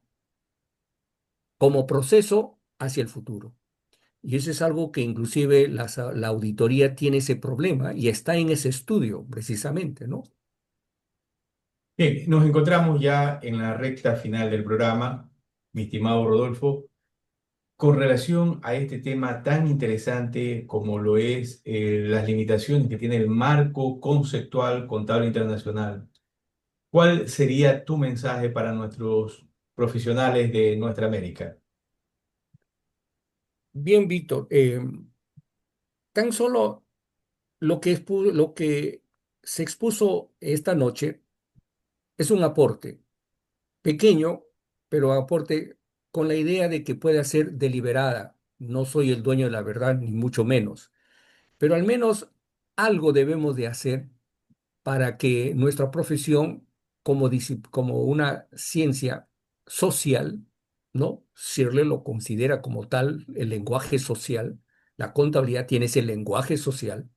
como proceso hacia el futuro. Y eso es algo que inclusive la auditoría tiene ese problema y está en ese estudio precisamente, ¿no? Bien, nos encontramos ya en la recta final del programa, mi estimado Rodolfo, con relación a este tema tan interesante como lo es las limitaciones que tiene el marco conceptual contable internacional. ¿Cuál sería tu mensaje para nuestros profesionales de nuestra América? Bien, Víctor, tan solo lo que se expuso esta noche es un aporte pequeño, pero aporte con la idea de que pueda ser deliberada. No soy el dueño de la verdad, ni mucho menos, pero al menos algo debemos de hacer para que nuestra profesión, como una ciencia social, ¿no? Shirley lo considera como tal, el lenguaje social, la contabilidad tiene ese lenguaje social,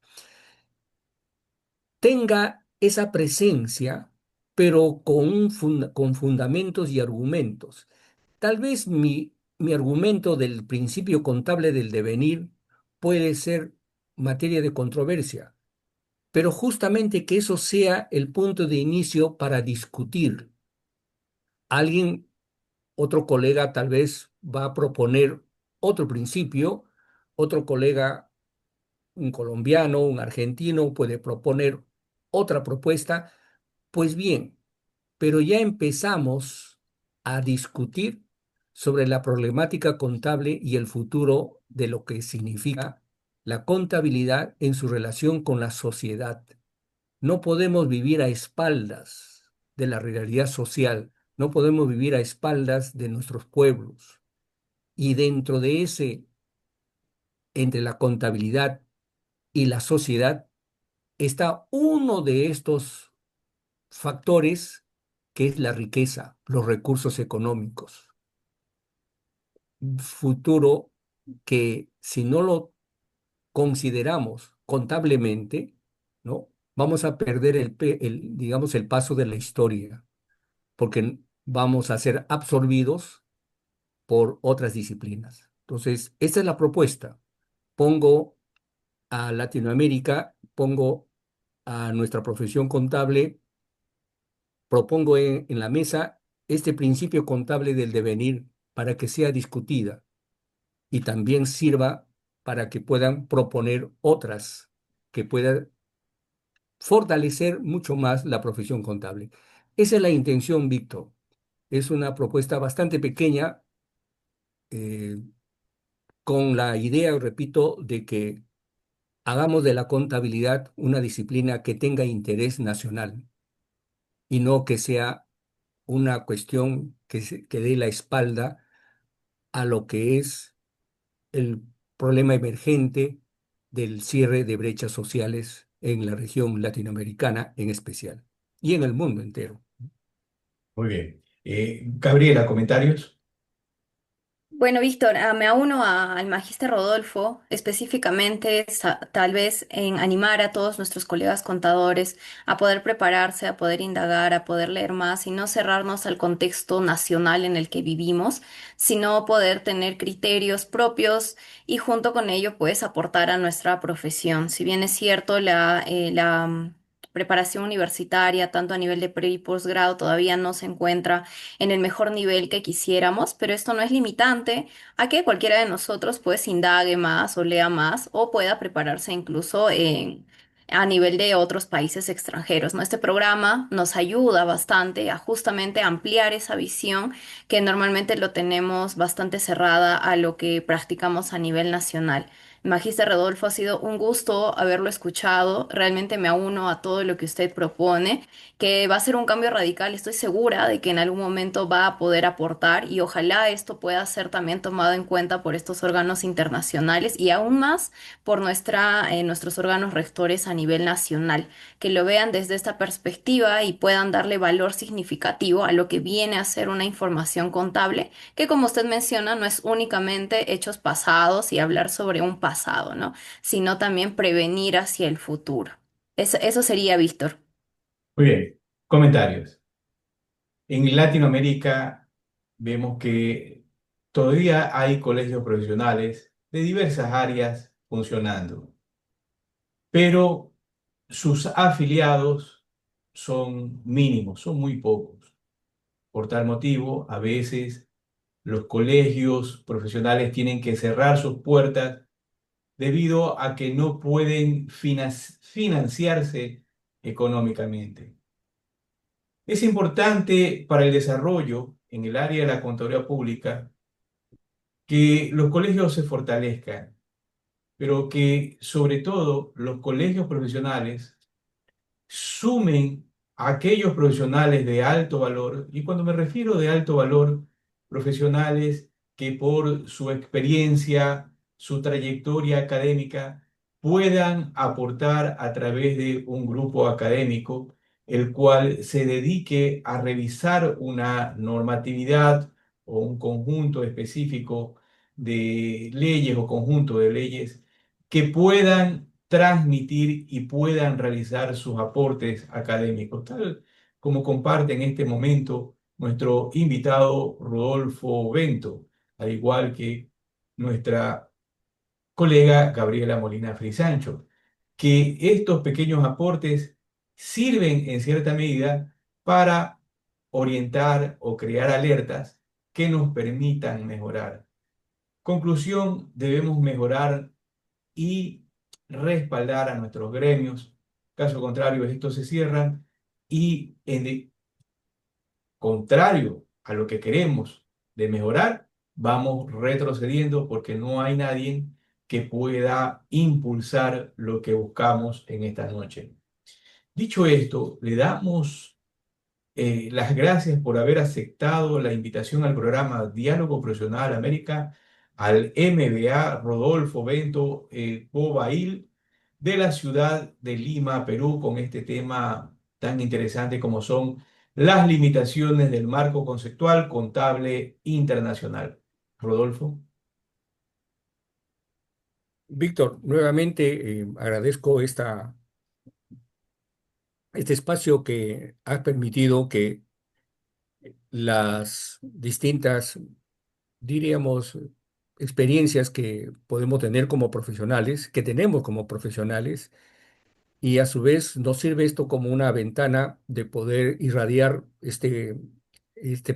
tenga esa presencia, pero con fundamentos y argumentos. Tal vez mi argumento del principio contable del devenir puede ser materia de controversia, pero justamente que eso sea el punto de inicio para discutir. Alguien, otro colega tal vez va a proponer otro principio, otro colega, un colombiano, un argentino, puede proponer otra propuesta. Pues bien, pero ya empezamos a discutir sobre la problemática contable y el futuro de lo que significa la contabilidad en su relación con la sociedad. No podemos vivir a espaldas de la realidad social, no podemos vivir a espaldas de nuestros pueblos. Y dentro de ese, entre la contabilidad y la sociedad, está uno de estos factores que es la riqueza, los recursos económicos. Futuro que si no lo consideramos contablemente, ¿no? Vamos a perder digamos, el paso de la historia, porque vamos a ser absorbidos por otras disciplinas. Entonces, esta es la propuesta. Pongo a Latinoamérica, pongo a nuestra profesión contable, propongo en la mesa este principio contable del devenir para que sea discutida y también sirva para que puedan proponer otras que puedan fortalecer mucho más la profesión contable. Esa es la intención, Víctor. Es una propuesta bastante pequeña, eh, con la idea, repito, de que hagamos de la contabilidad una disciplina que tenga interés nacional y no que sea una cuestión que dé la espalda a lo que es el problema emergente del cierre de brechas sociales en la región latinoamericana en especial y en el mundo entero. Muy bien. Gabriela, ¿comentarios? Bueno, Víctor, me auno al magíster Rodolfo, específicamente tal vez en animar a todos nuestros colegas contadores a poder prepararse, a poder indagar, a poder leer más y no cerrarnos al contexto nacional en el que vivimos, sino poder tener criterios propios y junto con ello pues aportar a nuestra profesión. Si bien es cierto, la preparación universitaria, tanto a nivel de pre y posgrado, todavía no se encuentra en el mejor nivel que quisiéramos, pero esto no es limitante a que cualquiera de nosotros pues indague más o lea más o pueda prepararse incluso a nivel de otros países extranjeros, ¿no? Este programa nos ayuda bastante a justamente ampliar esa visión que normalmente lo tenemos bastante cerrada a lo que practicamos a nivel nacional. Magíster Rodolfo, ha sido un gusto haberlo escuchado. Realmente me auno a todo lo que usted propone, que va a ser un cambio radical. Estoy segura de que en algún momento va a poder aportar y ojalá esto pueda ser también tomado en cuenta por estos órganos internacionales y aún más por nuestros órganos rectores a nivel nacional, que lo vean desde esta perspectiva y puedan darle valor significativo a lo que viene a ser una información contable, que como usted menciona, no es únicamente hechos pasados y hablar sobre un pasado, ¿no? Sino también prevenir hacia el futuro. Eso sería, Víctor. Muy bien. Comentarios. En Latinoamérica vemos que todavía hay colegios profesionales de diversas áreas funcionando, pero sus afiliados son mínimos, son muy pocos. Por tal motivo, a veces los colegios profesionales tienen que cerrar sus puertas debido a que no pueden financiarse económicamente. Es importante para el desarrollo en el área de la contaduría pública que los colegios se fortalezcan, pero que sobre todo los colegios profesionales sumen a aquellos profesionales de alto valor, y cuando me refiero de alto valor, profesionales que por su experiencia, su trayectoria académica, puedan aportar a través de un grupo académico, el cual se dedique a revisar una normatividad o un conjunto específico de leyes o conjunto de leyes que puedan transmitir y puedan realizar sus aportes académicos, tal como comparte en este momento nuestro invitado Rodolfo Bento, al igual que nuestra colega Gabriela Molina Frisancho, que estos pequeños aportes sirven en cierta medida para orientar o crear alertas que nos permitan mejorar. Conclusión, debemos mejorar y respaldar a nuestros gremios. Caso contrario, estos se cierran y en el contrario a lo que queremos de mejorar, vamos retrocediendo porque no hay nadie que pueda impulsar lo que buscamos en esta noche. Dicho esto, le damos las gracias por haber aceptado la invitación al programa Diálogo Profesional América, al MBA Rodolfo Bento Bobail de la ciudad de Lima, Perú, con este tema tan interesante como son las limitaciones del marco conceptual contable internacional. Rodolfo. Víctor, nuevamente agradezco este espacio que has permitido que las distintas, diríamos, experiencias que podemos tener como profesionales, que tenemos como profesionales, y a su vez nos sirve esto como una ventana de poder irradiar este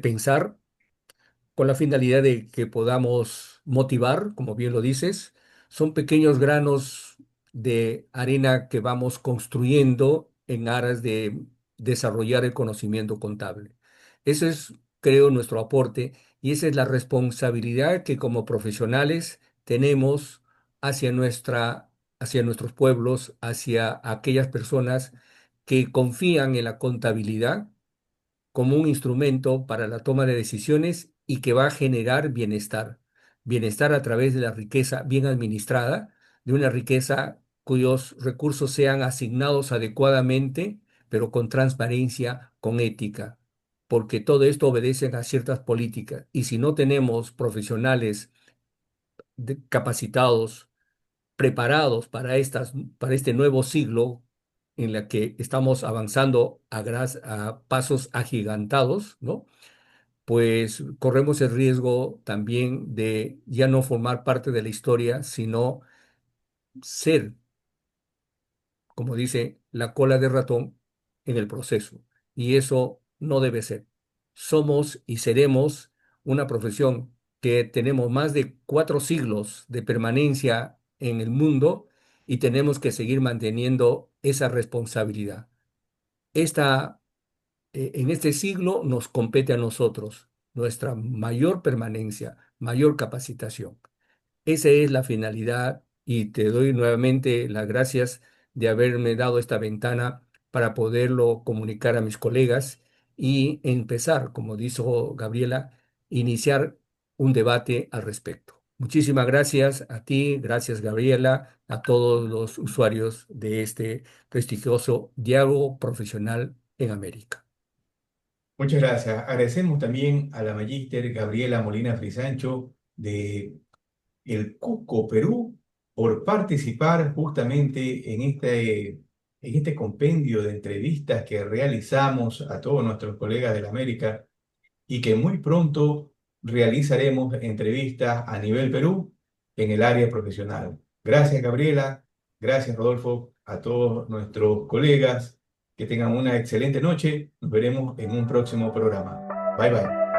pensar con la finalidad de que podamos motivar, como bien lo dices. Son pequeños granos de arena que vamos construyendo en aras de desarrollar el conocimiento contable. Ese es, creo, nuestro aporte, y esa es la responsabilidad que como profesionales tenemos hacia hacia nuestros pueblos, hacia aquellas personas que confían en la contabilidad como un instrumento para la toma de decisiones y que va a generar bienestar. Bienestar a través de la riqueza bien administrada, de una riqueza cuyos recursos sean asignados adecuadamente, pero con transparencia, con ética, porque todo esto obedece a ciertas políticas. Y si no tenemos profesionales capacitados, preparados para este nuevo siglo en la que estamos avanzando a pasos agigantados, ¿no? Pues corremos el riesgo también de ya no formar parte de la historia, sino ser, como dice, la cola de ratón en el proceso. Y eso no debe ser. Somos y seremos una profesión que tenemos más de 4 siglos de permanencia en el mundo, y tenemos que seguir manteniendo esa responsabilidad. Esta, en este siglo nos compete a nosotros nuestra mayor permanencia, mayor capacitación. Esa es la finalidad, y te doy nuevamente las gracias de haberme dado esta ventana para poderlo comunicar a mis colegas y empezar, como dijo Gabriela, iniciar un debate al respecto. Muchísimas gracias a ti, gracias Gabriela, a todos los usuarios de este prestigioso diálogo profesional en América. Muchas gracias. Agradecemos también a la magíster Gabriela Molina Frisancho de el Cusco, Perú, por participar justamente en este compendio de entrevistas que realizamos a todos nuestros colegas de la América y que muy pronto realizaremos entrevistas a nivel Perú en el área profesional. Gracias, Gabriela. Gracias, Rodolfo. A todos nuestros colegas. Que tengan una excelente noche. Nos veremos en un próximo programa. Bye bye.